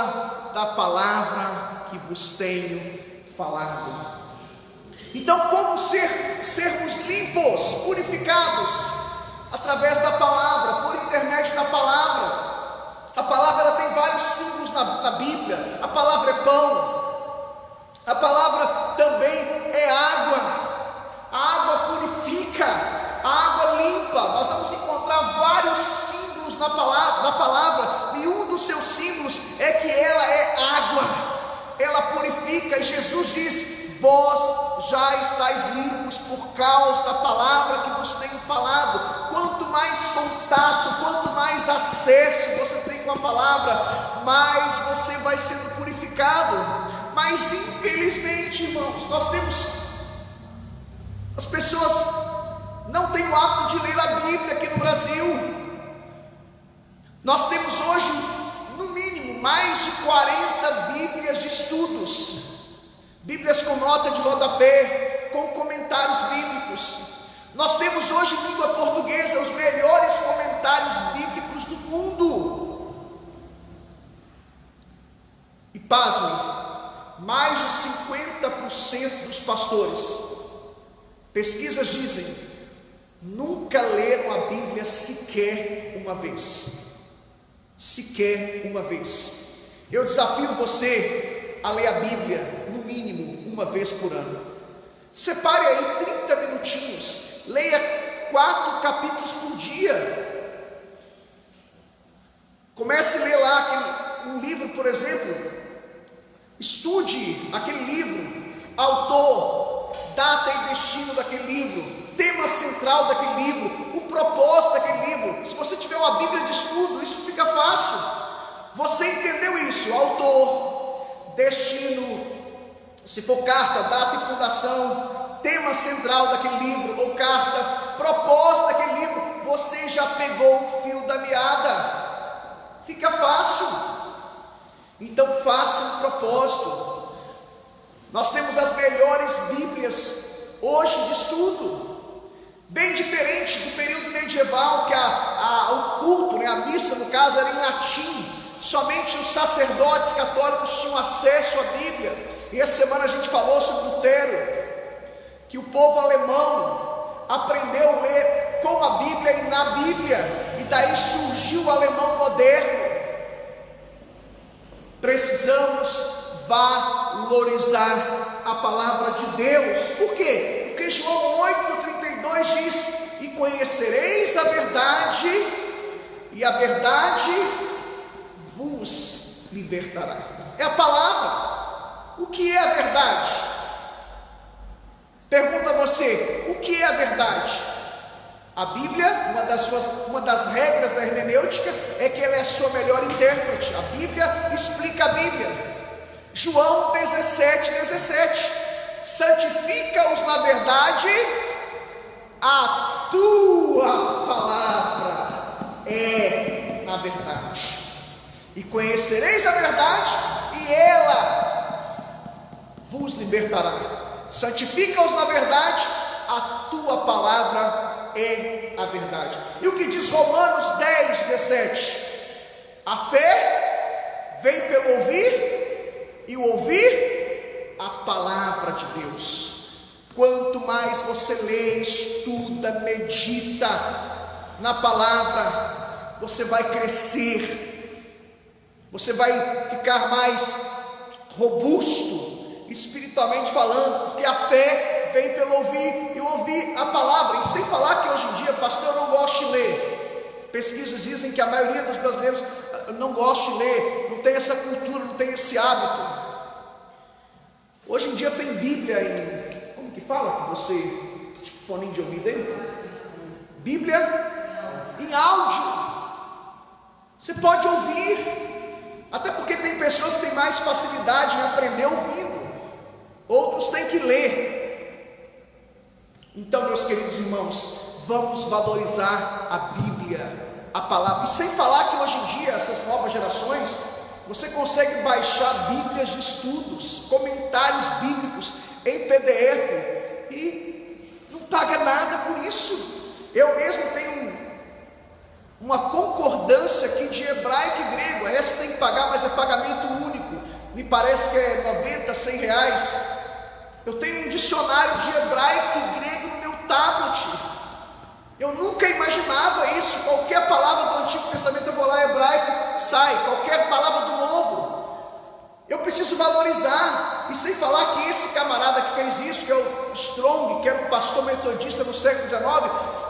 da palavra que vos tenho falado. Então, como sermos limpos, purificados? Através da palavra, por intermédio da palavra. A palavra ela tem vários símbolos na Bíblia. A palavra é pão, a palavra também é água. A água purifica, a água limpa. Nós vamos encontrar vários símbolos na palavra, e um dos seus símbolos é que ela é água, ela purifica. E Jesus diz: vós já estáis limpos por causa da palavra que vos tenho falado. Quanto mais contato, quanto mais acesso você tem com a palavra, mais você vai sendo purificado. Mas infelizmente, irmãos, as pessoas não têm o hábito de ler a Bíblia aqui no Brasil. Nós temos hoje, no mínimo, mais de 40 Bíblias de estudos. Bíblias com nota de rodapé, com comentários bíblicos. Nós temos hoje em língua portuguesa os melhores comentários bíblicos do mundo. E pasmem, mais de 50% dos pastores, pesquisas dizem, nunca leram a Bíblia sequer uma vez. Sequer uma vez. Eu desafio você a ler a Bíblia no mínimo uma vez por ano. Separe aí 30 minutinhos, leia 4 capítulos por dia. Comece a ler lá um livro, por exemplo. Estude aquele livro, autor, data e destino daquele livro, tema central daquele livro, o propósito daquele livro. Se você tiver uma Bíblia de estudo, isso fica fácil. Você entendeu isso? Autor, destino, se for carta, data e fundação, tema central daquele livro ou carta, propósito daquele livro, você já pegou o fio da meada. Fica fácil. Então faça um propósito. Nós temos as melhores Bíblias hoje de estudo, bem diferente do período medieval, que o culto, a missa no caso, era em latim. Somente os sacerdotes católicos tinham acesso à Bíblia. E essa semana a gente falou sobre Lutero, que o povo alemão aprendeu a ler com a Bíblia e na Bíblia, e daí surgiu o alemão moderno. Precisamos valorizar a palavra de Deus. Por quê? Porque João 8,32 diz: e conhecereis a verdade, e a verdade vos libertará. É a palavra. O que é a verdade? Pergunta a você, o que é a verdade? A Bíblia, uma das regras da hermenêutica é que ela é a sua melhor intérprete. A Bíblia explica a Bíblia. João 17:17, santifica-os na verdade, a tua palavra é a verdade. E conhecereis a verdade, e ela vos libertará. Santifica-os na verdade, a tua palavra é a verdade. E o que diz Romanos 10:17? A fé vem pelo ouvir, e o ouvir a palavra de Deus. Quanto mais você lê, estuda, medita na palavra, você vai crescer, você vai ficar mais robusto espiritualmente falando, porque a fé vem pelo ouvir, e ouvir a palavra. E sem falar que hoje em dia, pastor, eu não gosto de ler. Pesquisas dizem que a maioria dos brasileiros não gosta de ler, não tem essa cultura, não tem esse hábito. Hoje em dia tem Bíblia em, como que fala que você, tipo foninho de ouvido aí? Bíblia em áudio. Você pode ouvir, até porque tem pessoas que têm mais facilidade em aprender ouvindo. Outros têm que ler. Então, meus queridos irmãos, vamos valorizar a Bíblia. a palavra. E sem falar que hoje em dia, essas novas gerações, você consegue baixar bíblias de estudos, comentários bíblicos em PDF e não paga nada por isso. Eu mesmo tenho uma concordância aqui de hebraico e grego. Essa tem que pagar, mas é pagamento único. Me parece que é 90, 100 reais. Eu tenho um dicionário de hebraico e grego no meu tablet. Eu nunca imaginava isso. Qualquer palavra do Antigo Testamento eu vou lá, hebraico, sai. Qualquer palavra do Novo. Eu preciso valorizar. E sem falar que esse camarada que fez isso, que é o Strong, que era um pastor metodista no século XIX,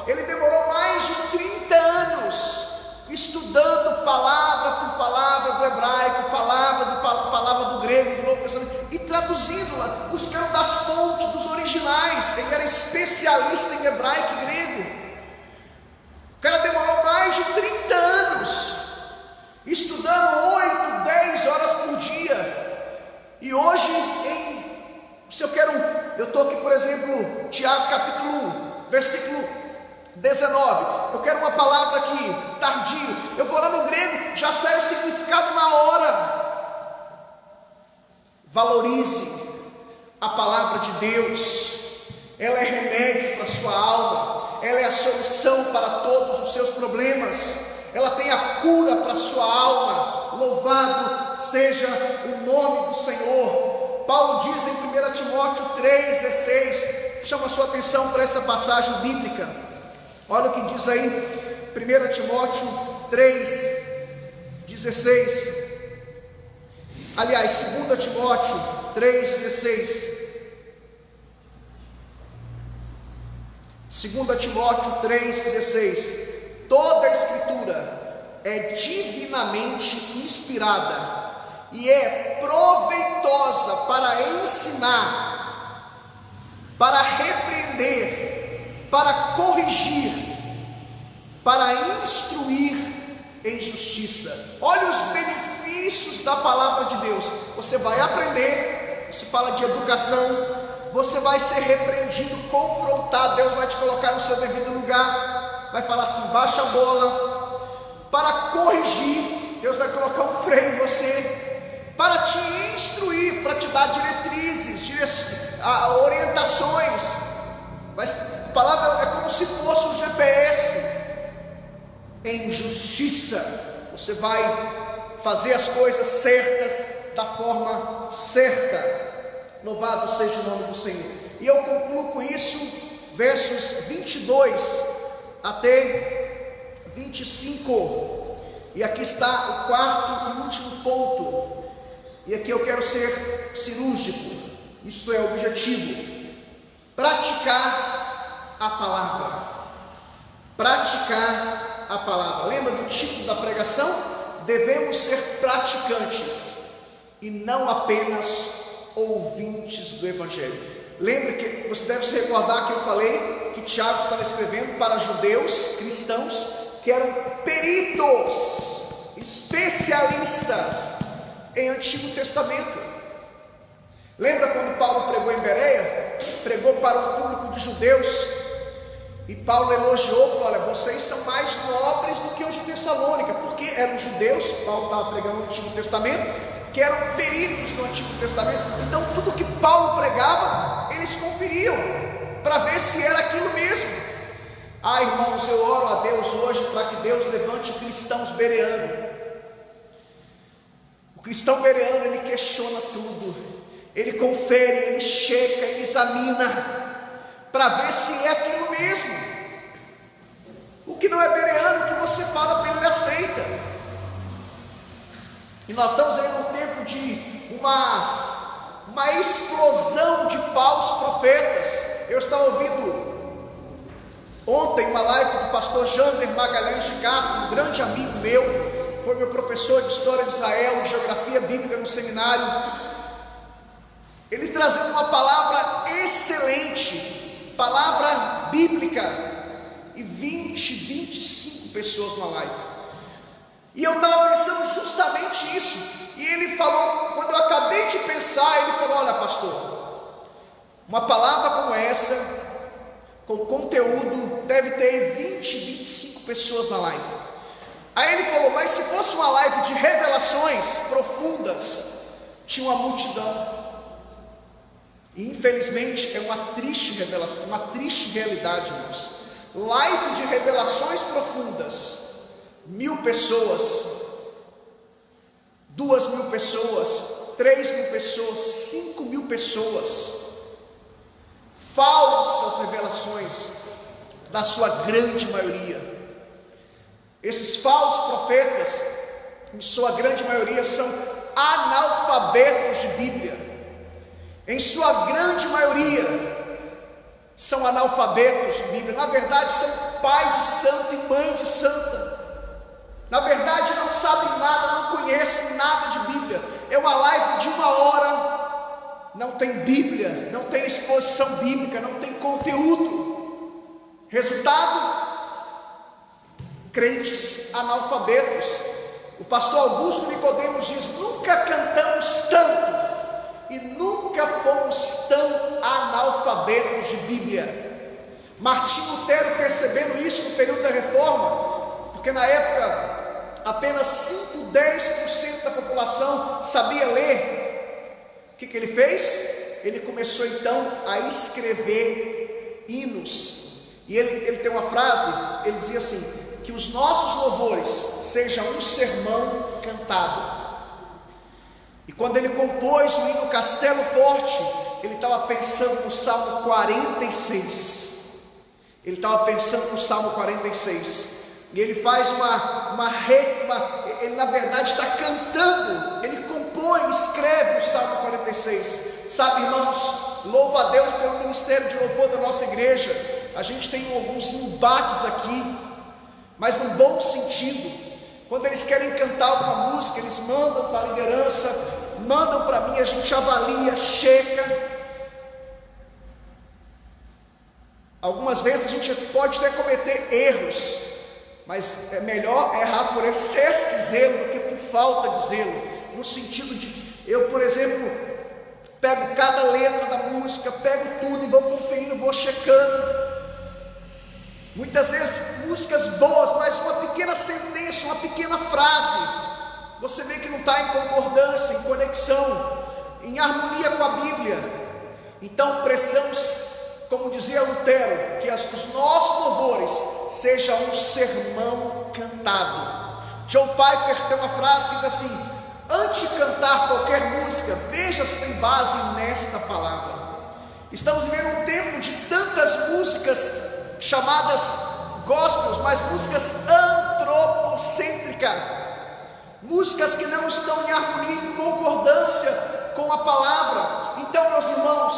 ele demorou mais de 30 anos estudando palavra por palavra do hebraico, palavra do grego, do Novo Testamento, e traduzindo-la, buscando das fontes, dos originais. Ele era especialista em hebraico e grego. O cara demorou mais de 30 anos estudando 8, 10 horas por dia. E hoje, eu estou aqui, por exemplo, Tiago capítulo 1, versículo 19. Eu quero uma palavra aqui, tardio. Eu vou lá no grego, já sai o significado na hora. Valorize a palavra de Deus. Ela é remédio para a sua alma. Ela é a solução para todos os seus problemas. Ela tem a cura para a sua alma. Louvado seja o nome do Senhor. Paulo diz em 1 Timóteo 3,16. Chama a sua atenção para essa passagem bíblica. Olha o que diz aí, 1 Timóteo 3,16. Aliás, 2 Timóteo 3,16. 2 Timóteo 3,16. Toda a Escritura é divinamente inspirada e é proveitosa para ensinar, para repreender, para corrigir, para instruir em justiça. Olha os benefícios da palavra de Deus. Você vai aprender, isso fala de educação. Você vai ser repreendido, confrontado. Deus vai te colocar no seu devido lugar. Vai falar assim, baixa a bola. Para corrigir, Deus vai colocar um freio em você. Para te instruir, para te dar diretrizes, orientações. A palavra é como se fosse um GPS. Em justiça, você vai fazer as coisas certas, da forma certa. Louvado seja o nome do Senhor. E eu concluo com isso, versos 22 até 25. E aqui está o quarto e último ponto. E aqui eu quero ser cirúrgico. Isto é o objetivo. Praticar a palavra. Praticar a palavra. Lembra do título da pregação? Devemos ser praticantes e não apenas ouvintes do Evangelho. Lembre que você deve se recordar que eu falei que Tiago estava escrevendo para judeus cristãos que eram peritos, especialistas em Antigo Testamento. Lembra quando Paulo pregou em Bereia? Pregou para um público de judeus e Paulo elogiou, falou: olha, vocês são mais nobres do que os de Tessalônica, porque eram judeus. Paulo estava pregando no Antigo Testamento, que eram peritos no Antigo Testamento. Então tudo que Paulo pregava, eles conferiam para ver se era aquilo mesmo. Irmãos, eu oro a Deus hoje para que Deus levante cristãos bereanos. O cristão bereano, ele questiona tudo, ele confere, ele checa, ele examina para ver se é aquilo mesmo. O que não é bereano, o que você fala para ele, ele aceita. E nós estamos aí num tempo de uma explosão de falsos profetas. Eu estava ouvindo ontem uma live do pastor Jander Magalhães de Castro, um grande amigo meu, foi meu professor de História de Israel, de Geografia Bíblica no seminário. Ele trazendo uma palavra excelente, palavra bíblica, e 25 pessoas na live. E eu estava pensando justamente isso. E ele falou, quando eu acabei de pensar, ele falou: olha, pastor, uma palavra como essa, com conteúdo, deve ter 25 pessoas na live. Aí ele falou: mas se fosse uma live de revelações profundas, tinha uma multidão. E infelizmente é uma triste revelação, uma triste realidade, irmãos. Live de revelações profundas, 1.000 pessoas, 2.000 pessoas, 3.000 pessoas, 5.000 pessoas. Falsas revelações, da sua grande maioria. Esses falsos profetas, em sua grande maioria, são analfabetos de Bíblia. Em sua grande maioria, são analfabetos de Bíblia. Na verdade, são pai de santo e mãe de santa. Na verdade, não sabem nada, não conhecem nada de Bíblia. É uma live de 1 hora, não tem Bíblia, não tem exposição bíblica, não tem conteúdo. Resultado: crentes analfabetos. O pastor Augusto Nicodemos diz: nunca cantamos tanto e nunca fomos tão analfabetos de Bíblia. Martinho Lutero, percebendo isso no período da Reforma, porque na época apenas 5-10% da população sabia ler, o que ele fez? Ele começou então a escrever hinos. E ele tem uma frase, ele dizia assim: que os nossos louvores sejam um sermão cantado. E quando ele compôs o hino Castelo Forte, ele estava pensando no Salmo 46. Ele estava pensando no Salmo 46. E ele faz ele na verdade está cantando, ele compõe, escreve o Salmo 46. Sabe, irmãos, louva a Deus pelo ministério de louvor da nossa igreja. A gente tem alguns embates aqui, mas no bom sentido. Quando eles querem cantar alguma música, eles mandam para a liderança, mandam para mim, a gente avalia, checa. Algumas vezes a gente pode até cometer erros, mas é melhor errar por excesso de zelo do que por falta de zelo. No sentido de, eu, por exemplo, pego cada letra da música, pego tudo e vou conferindo, vou checando. Muitas vezes músicas boas, mas uma pequena sentença, uma pequena frase, você vê que não está em concordância, em conexão, em harmonia com a Bíblia. Então precisamos, como dizia Lutero, que os nossos louvores sejam um sermão cantado. John Piper tem uma frase que diz assim: antes de cantar qualquer música, veja se tem base nesta palavra. Estamos vivendo um tempo de tantas músicas chamadas gospels, mas músicas antropocêntricas, músicas que não estão em harmonia, em concordância com a palavra. Então, meus irmãos,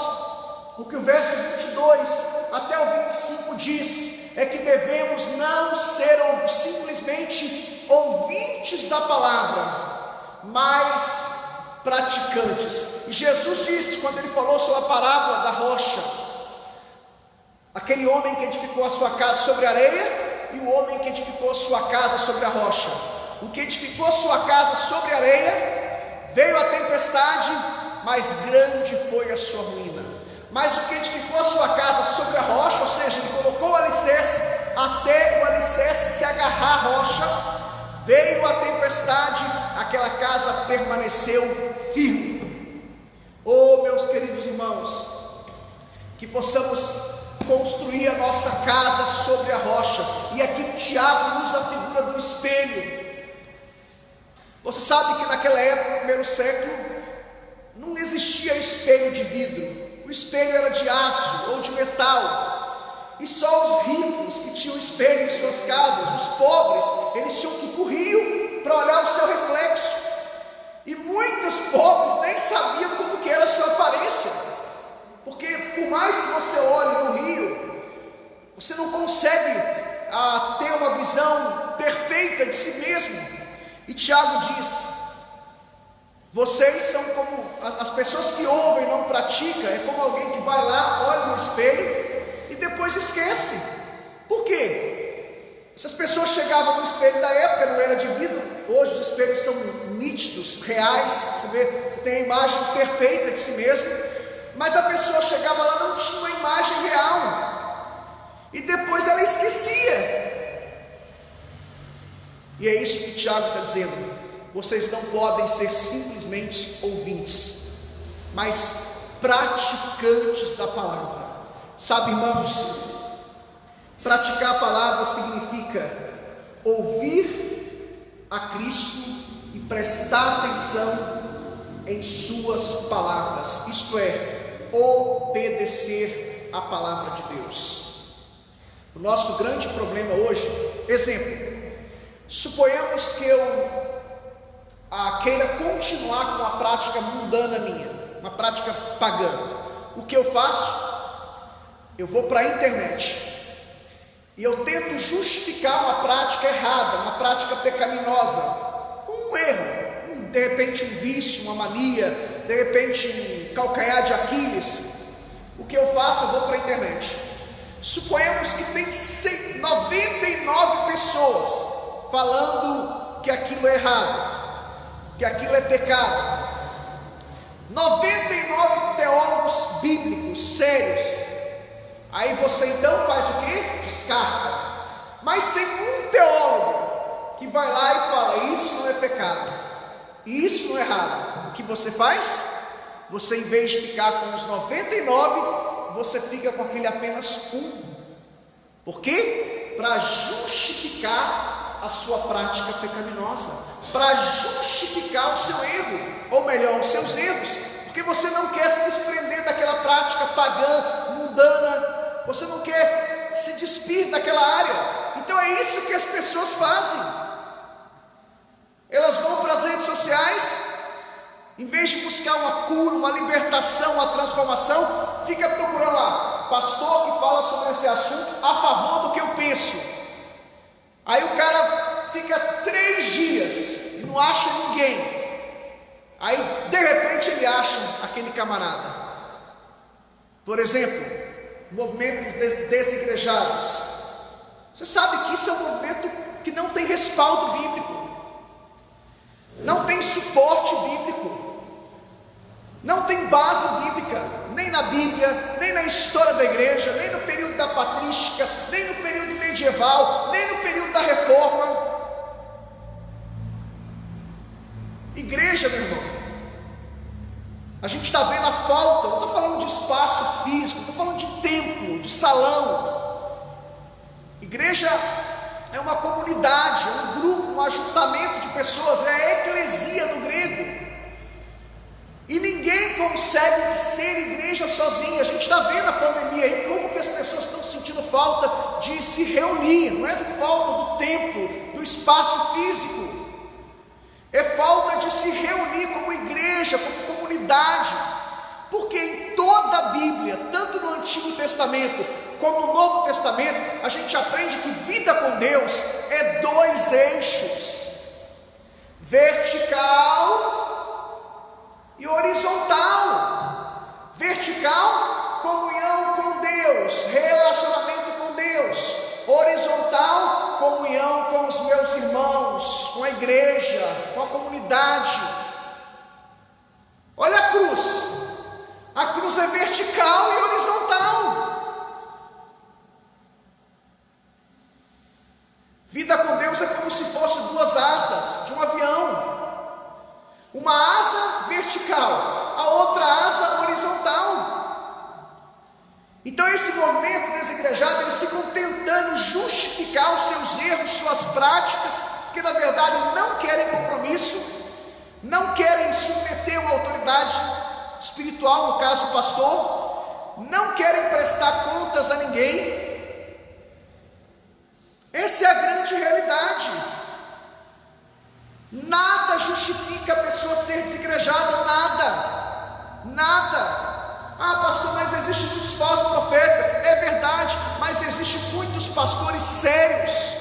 o que o verso 22 até o 25 diz é que devemos não ser simplesmente ouvintes da palavra, mas praticantes. E Jesus disse, quando ele falou sobre a parábola da rocha, aquele homem que edificou a sua casa sobre a areia e o homem que edificou a sua casa sobre a rocha. O que edificou a sua casa sobre a areia, veio a tempestade, mas grande foi a sua ruína. Mas o que edificou a sua casa sobre a rocha, ou seja, ele colocou o alicerce até o alicerce se agarrar à rocha, veio a tempestade, aquela casa permaneceu firme. Oh, meus queridos irmãos, que possamos construir a nossa casa sobre a rocha. E aqui Tiago usa a figura do espelho. Você sabe que naquela época, no primeiro século, não existia espelho de vidro. O espelho era de aço ou de metal. E só os ricos que tinham espelho em suas casas, os pobres, eles tinham que ir para o rio para olhar o seu reflexo. E muitos pobres nem sabiam como que era a sua aparência. Porque por mais que você olhe no rio, você não consegue ter uma visão perfeita de si mesmo. E Tiago diz: vocês são como as pessoas que ouvem e não praticam. É como alguém que vai lá, olha no espelho e depois esquece. Por quê? Essas pessoas chegavam no espelho da época, não era de vidro. Hoje os espelhos são nítidos, reais. Você tem a imagem perfeita de si mesmo. Mas a pessoa chegava lá, não tinha uma imagem real, e depois ela esquecia. E é isso que Tiago está dizendo: vocês não podem ser simplesmente ouvintes, mas praticantes da palavra. Sabe, irmãos, praticar a palavra significa ouvir a Cristo e prestar atenção em suas palavras, isto é, obedecer a palavra de Deus. O nosso grande problema hoje, exemplo, suponhamos que eu queira continuar com a prática mundana minha, uma prática pagã. O que eu faço? Eu vou para a internet e eu tento justificar uma prática errada, uma prática pecaminosa, um erro, de repente um vício, uma mania, de repente um calcanhar de Aquiles. O que eu faço? Eu vou para a internet. Suponhamos que tem 99 pessoas falando que aquilo é errado, que aquilo é pecado. 99 teólogos bíblicos sérios. Aí você então faz o quê? Descarta. Mas tem um teólogo que vai lá e fala: isso não é pecado, isso não é errado. O que você faz? Você, em vez de ficar com os 99, você fica com aquele apenas um. Por quê? Para justificar a sua prática pecaminosa, para justificar o seu erro, ou melhor, os seus erros, porque você não quer se desprender daquela prática pagã, mundana, você não quer se despir daquela área. Então é isso que as pessoas fazem. Elas vão para as redes sociais, em vez de buscar uma cura, uma libertação, uma transformação, fica procurando lá, pastor que fala sobre esse assunto a favor do que eu penso. Aí o cara fica 3 dias e não acha ninguém. Aí de repente ele acha aquele camarada. Por exemplo, movimento desigrejados. Você sabe que isso é um movimento que não tem respaldo bíblico, não tem suporte bíblico, não tem base bíblica, nem na Bíblia, nem na história da igreja, nem no período da patrística, nem no período medieval, nem no período da reforma. Igreja, meu irmão, a gente está vendo a falta. Não estou falando de espaço físico, estou falando de templo, de salão. Igreja é uma comunidade, é um grupo, um ajuntamento de pessoas, é a eclesia no grego. E ninguém consegue ser igreja sozinho. A gente está vendo a pandemia aí, como que as pessoas estão sentindo falta de se reunir. Não é falta do templo, do espaço físico, é falta de se reunir como igreja, como comunidade. Porque em toda a Bíblia, tanto no Antigo Testamento como no Novo Testamento, a gente aprende que vida com Deus é 2 eixos: vertical e horizontal. Vertical, comunhão com Deus, relacionamento com Deus. Horizontal, comunhão com os meus irmãos, com a igreja, com a comunidade. Olha a cruz. A cruz é vertical e horizontal. Vida com Deus é como se fosse 2 asas de um avião. Uma asa vertical, a outra asa horizontal. Então esse movimento desigrejado, eles ficam tentando justificar os seus erros, suas práticas, porque na verdade não querem compromisso, não querem submeter uma autoridade espiritual, no caso o pastor, não querem prestar contas a ninguém. Essa é a grande realidade. Nada justifica a pessoa ser desigrejada, nada. Ah, pastor, mas existem muitos falsos profetas. É verdade, mas existem muitos pastores sérios.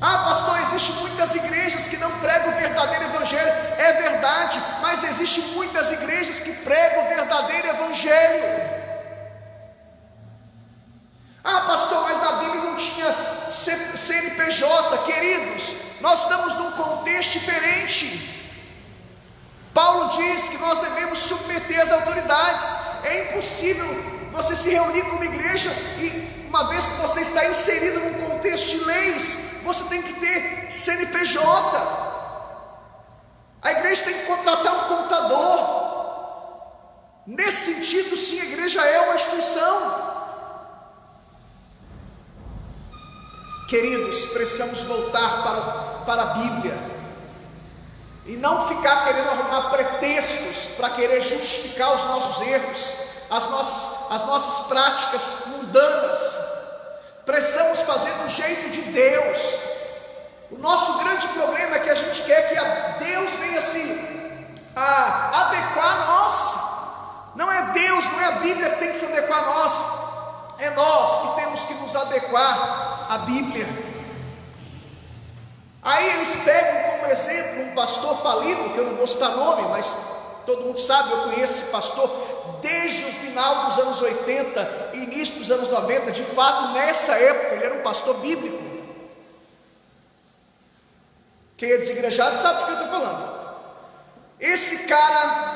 Ah, pastor, existem muitas igrejas que não pregam o verdadeiro evangelho. É verdade, mas existem muitas igrejas que pregam o verdadeiro evangelho. Ah, pastor, mas na Bíblia não tinha CNPJ. Queridos, nós estamos num contexto diferente. Paulo diz que nós devemos submeter as autoridades. É impossível você se reunir como igreja e uma vez que você está inserido num contexto de leis, você tem que ter CNPJ. A igreja tem que contratar um contador. Nesse sentido, sim, a igreja é uma instituição. Queridos, precisamos voltar para a Bíblia e não ficar querendo arrumar pretextos para querer justificar os nossos erros, as nossas práticas mundanas. Precisamos fazer do jeito de Deus. O nosso grande problema é que a gente quer que Deus venha se adequar a nós. Não é Deus, não é a Bíblia que tem que se adequar a nós, é nós que temos que nos adequar à Bíblia. Aí eles pegam como exemplo um pastor falido, que eu não vou citar nome, mas todo mundo sabe, eu conheço esse pastor desde o final dos anos 80, início dos anos 90, de fato nessa época ele era um pastor bíblico. Quem é desigrejado sabe de que eu estou falando. Esse cara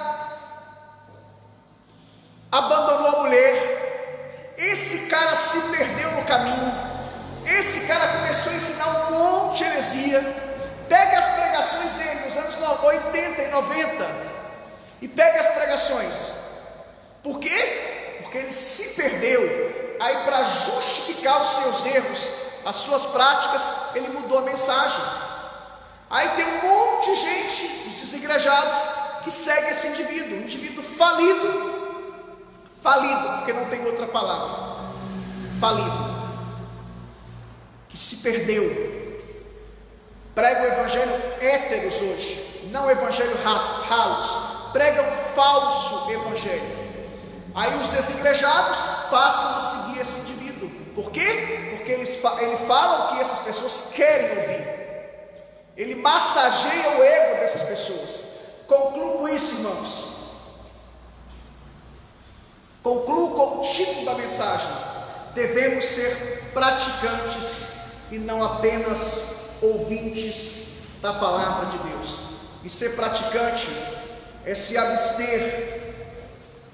abandonou a mulher, esse cara se perdeu no caminho, esse cara começou a ensinar um monte de heresia. Pega as pregações dele nos anos 80 e 90 e pega as pregações. Por quê? Porque ele se perdeu. Aí, para justificar os seus erros, as suas práticas, ele mudou a mensagem. Aí tem um monte de gente, os desigrejados, que segue esse indivíduo, um indivíduo falido, porque não tem outra palavra, falido, que se perdeu. Prega o evangelho héteros hoje, não o evangelho ralos, prega um falso evangelho. Aí os desigrejados passam a seguir esse indivíduo. Por quê? Porque ele fala o que essas pessoas querem ouvir. Ele massageia o ego dessas pessoas. Concluo com isso, irmãos. Concluo com o título da mensagem: devemos ser praticantes e não apenas ouvintes da palavra de Deus. E ser praticante é se abster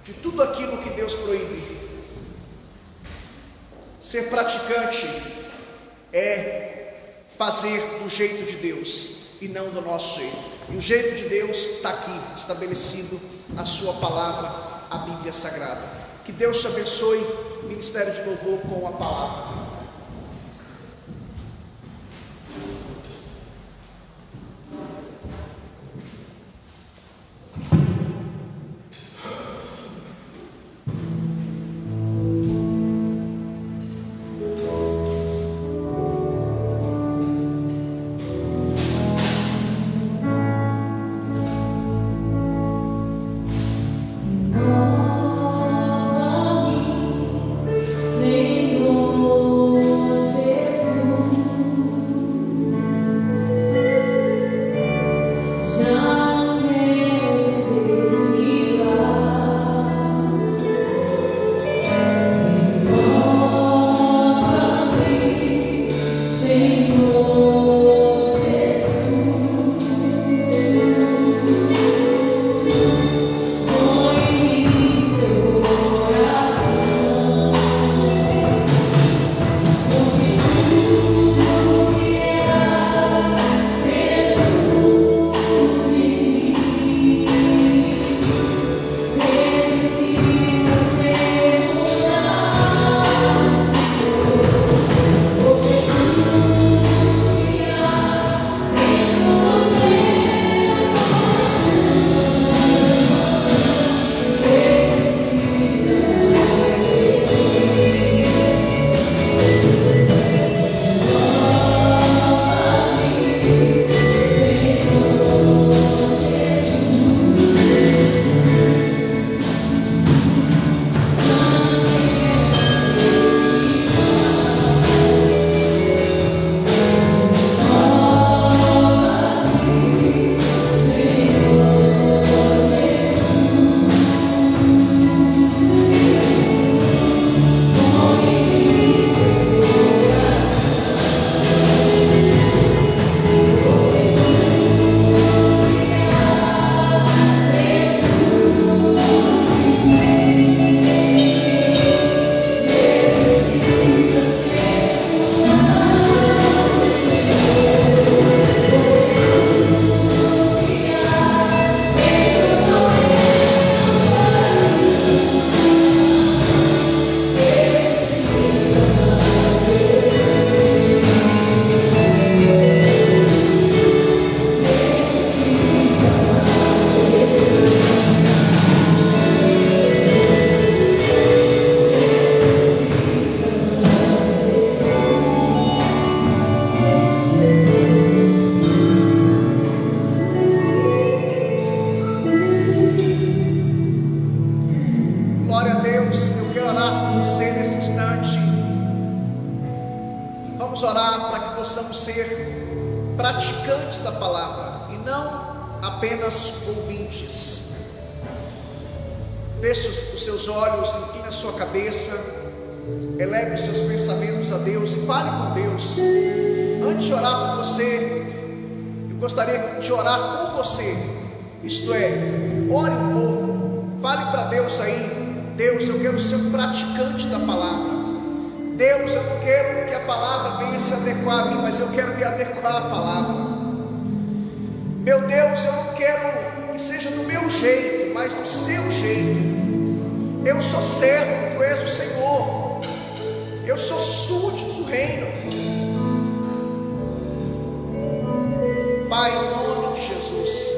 de tudo aquilo que Deus proíbe. Ser praticante é fazer do jeito de Deus e não do nosso jeito. E o jeito de Deus está aqui, estabelecido na sua palavra, a Bíblia Sagrada. Que Deus te abençoe. Ministério de Louvor com a palavra. Senhor. orar para que possamos ser praticantes da palavra e não apenas ouvintes. Feche os seus olhos, incline a sua cabeça, eleve os seus pensamentos a Deus e fale com Deus. Antes de orar por você, eu gostaria de orar com você, isto é, ore um pouco, fale para Deus aí: Deus, eu quero ser um praticante da palavra. Deus, eu não quero que a palavra venha se adequar a mim, mas eu quero me adequar à palavra. Meu Deus, eu não quero que seja do meu jeito, mas do seu jeito. Eu sou servo, tu és o Senhor. Eu sou súdito do reino. Pai, em nome de Jesus,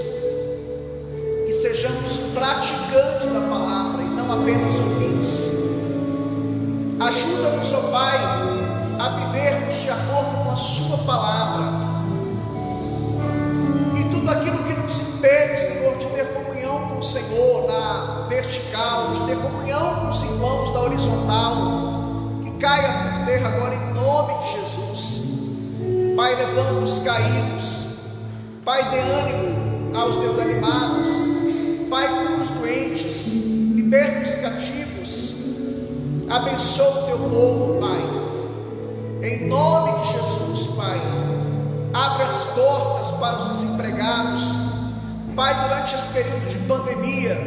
que sejamos praticantes da palavra e não apenas ouvintes. Ajuda-nos, ó Pai, a vivermos de acordo com a sua palavra. E tudo aquilo que nos impede, Senhor, de ter comunhão com o Senhor na vertical, de ter comunhão com os irmãos da horizontal, que caia por terra agora em nome de Jesus. Pai, levanta os caídos. Pai, dê ânimo aos desanimados. Pai, cura os doentes, liberta os cativos. Abençoa o teu povo, Pai, em nome de Jesus. Pai, abre as portas para os desempregados. Pai, durante esse período de pandemia,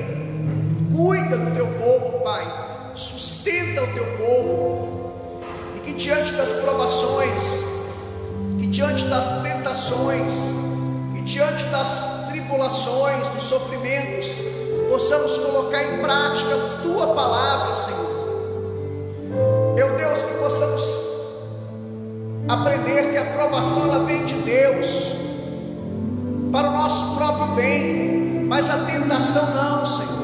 cuida do teu povo, Pai, sustenta o teu povo, e que diante das provações, que diante das tentações, que diante das tribulações, dos sofrimentos, possamos colocar em prática a tua palavra, Senhor. Meu Deus, que possamos aprender que a aprovação ela vem de Deus, para o nosso próprio bem, mas a tentação não, Senhor.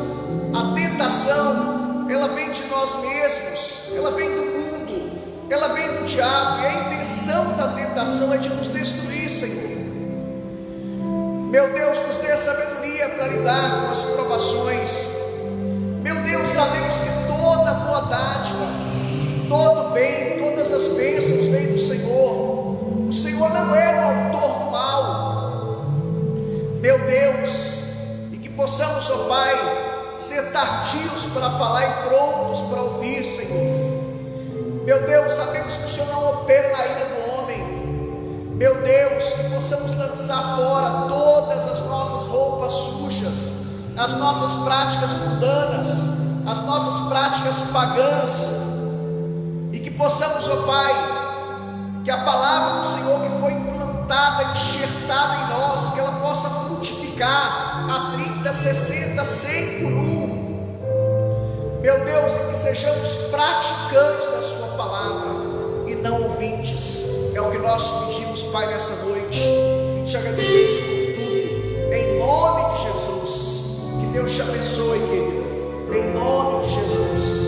A tentação, ela vem de nós mesmos, ela vem do mundo, ela vem do diabo, e a intenção da tentação é de nos destruir, Senhor. Meu Deus, nos dê sabedoria para lidar com as provações. Meu Deus, sabemos que toda boa dádiva, todo bem, todas as bênçãos vêm do Senhor. O Senhor não é o autor do mal. Meu Deus, e que possamos, ó Pai, ser tardios para falar e prontos para ouvir, Senhor. Meu Deus, sabemos que o Senhor não opera na ira do homem. Meu Deus, que possamos lançar fora todas as nossas roupas sujas, as nossas práticas mundanas, as nossas práticas pagãs, e que possamos, ó Pai, que a palavra do Senhor que foi implantada, enxertada em nós, que ela possa frutificar a 30, 60, 100 por um. Meu Deus, e que sejamos praticantes da sua palavra e não ouvintes. É o que nós pedimos, Pai, nessa noite, e te agradecemos por tudo, em nome de Jesus. Que Deus te abençoe, querido, em nome de Jesus.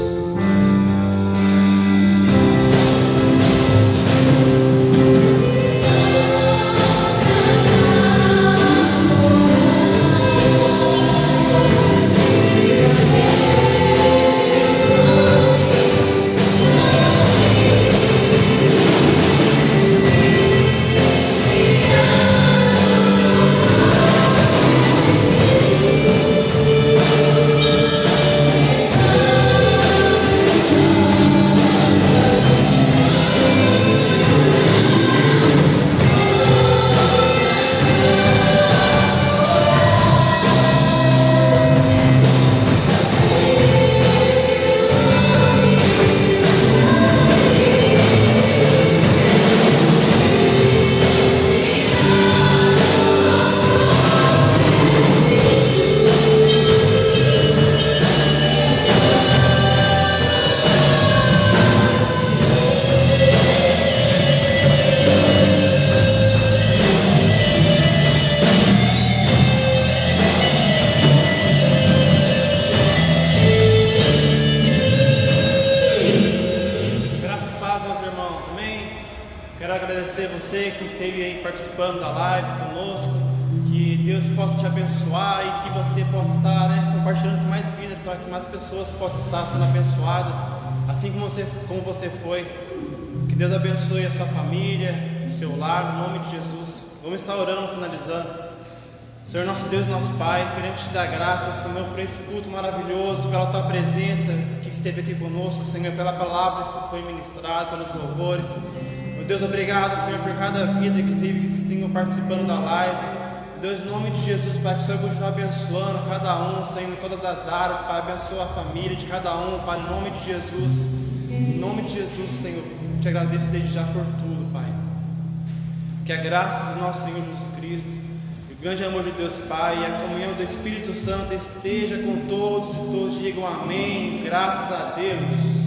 Você que esteve aí participando da live conosco, que Deus possa te abençoar e que você possa estar compartilhando com mais vida, para que mais pessoas possam estar sendo abençoadas, assim como você foi. Que Deus abençoe a sua família, o seu lar, no nome de Jesus. Vamos estar orando, finalizando. Senhor, nosso Deus, nosso Pai, queremos te dar graças, Senhor, por esse culto maravilhoso, pela tua presença que esteve aqui conosco, Senhor, pela palavra que foi ministrada, pelos louvores. Meu Deus, obrigado, Senhor, por cada vida que esteve, Senhor, participando da live. Deus, em nome de Jesus, Pai, que o Senhor continue abençoando cada um, Senhor, em todas as áreas, Pai, abençoa a família de cada um, Pai, em nome de Jesus. Em nome de Jesus, Senhor, te agradeço desde já por tudo, Pai. Que a graça do nosso Senhor Jesus Cristo, o grande amor de Deus Pai e a comunhão do Espírito Santo esteja com todos e todos digam amém, graças a Deus.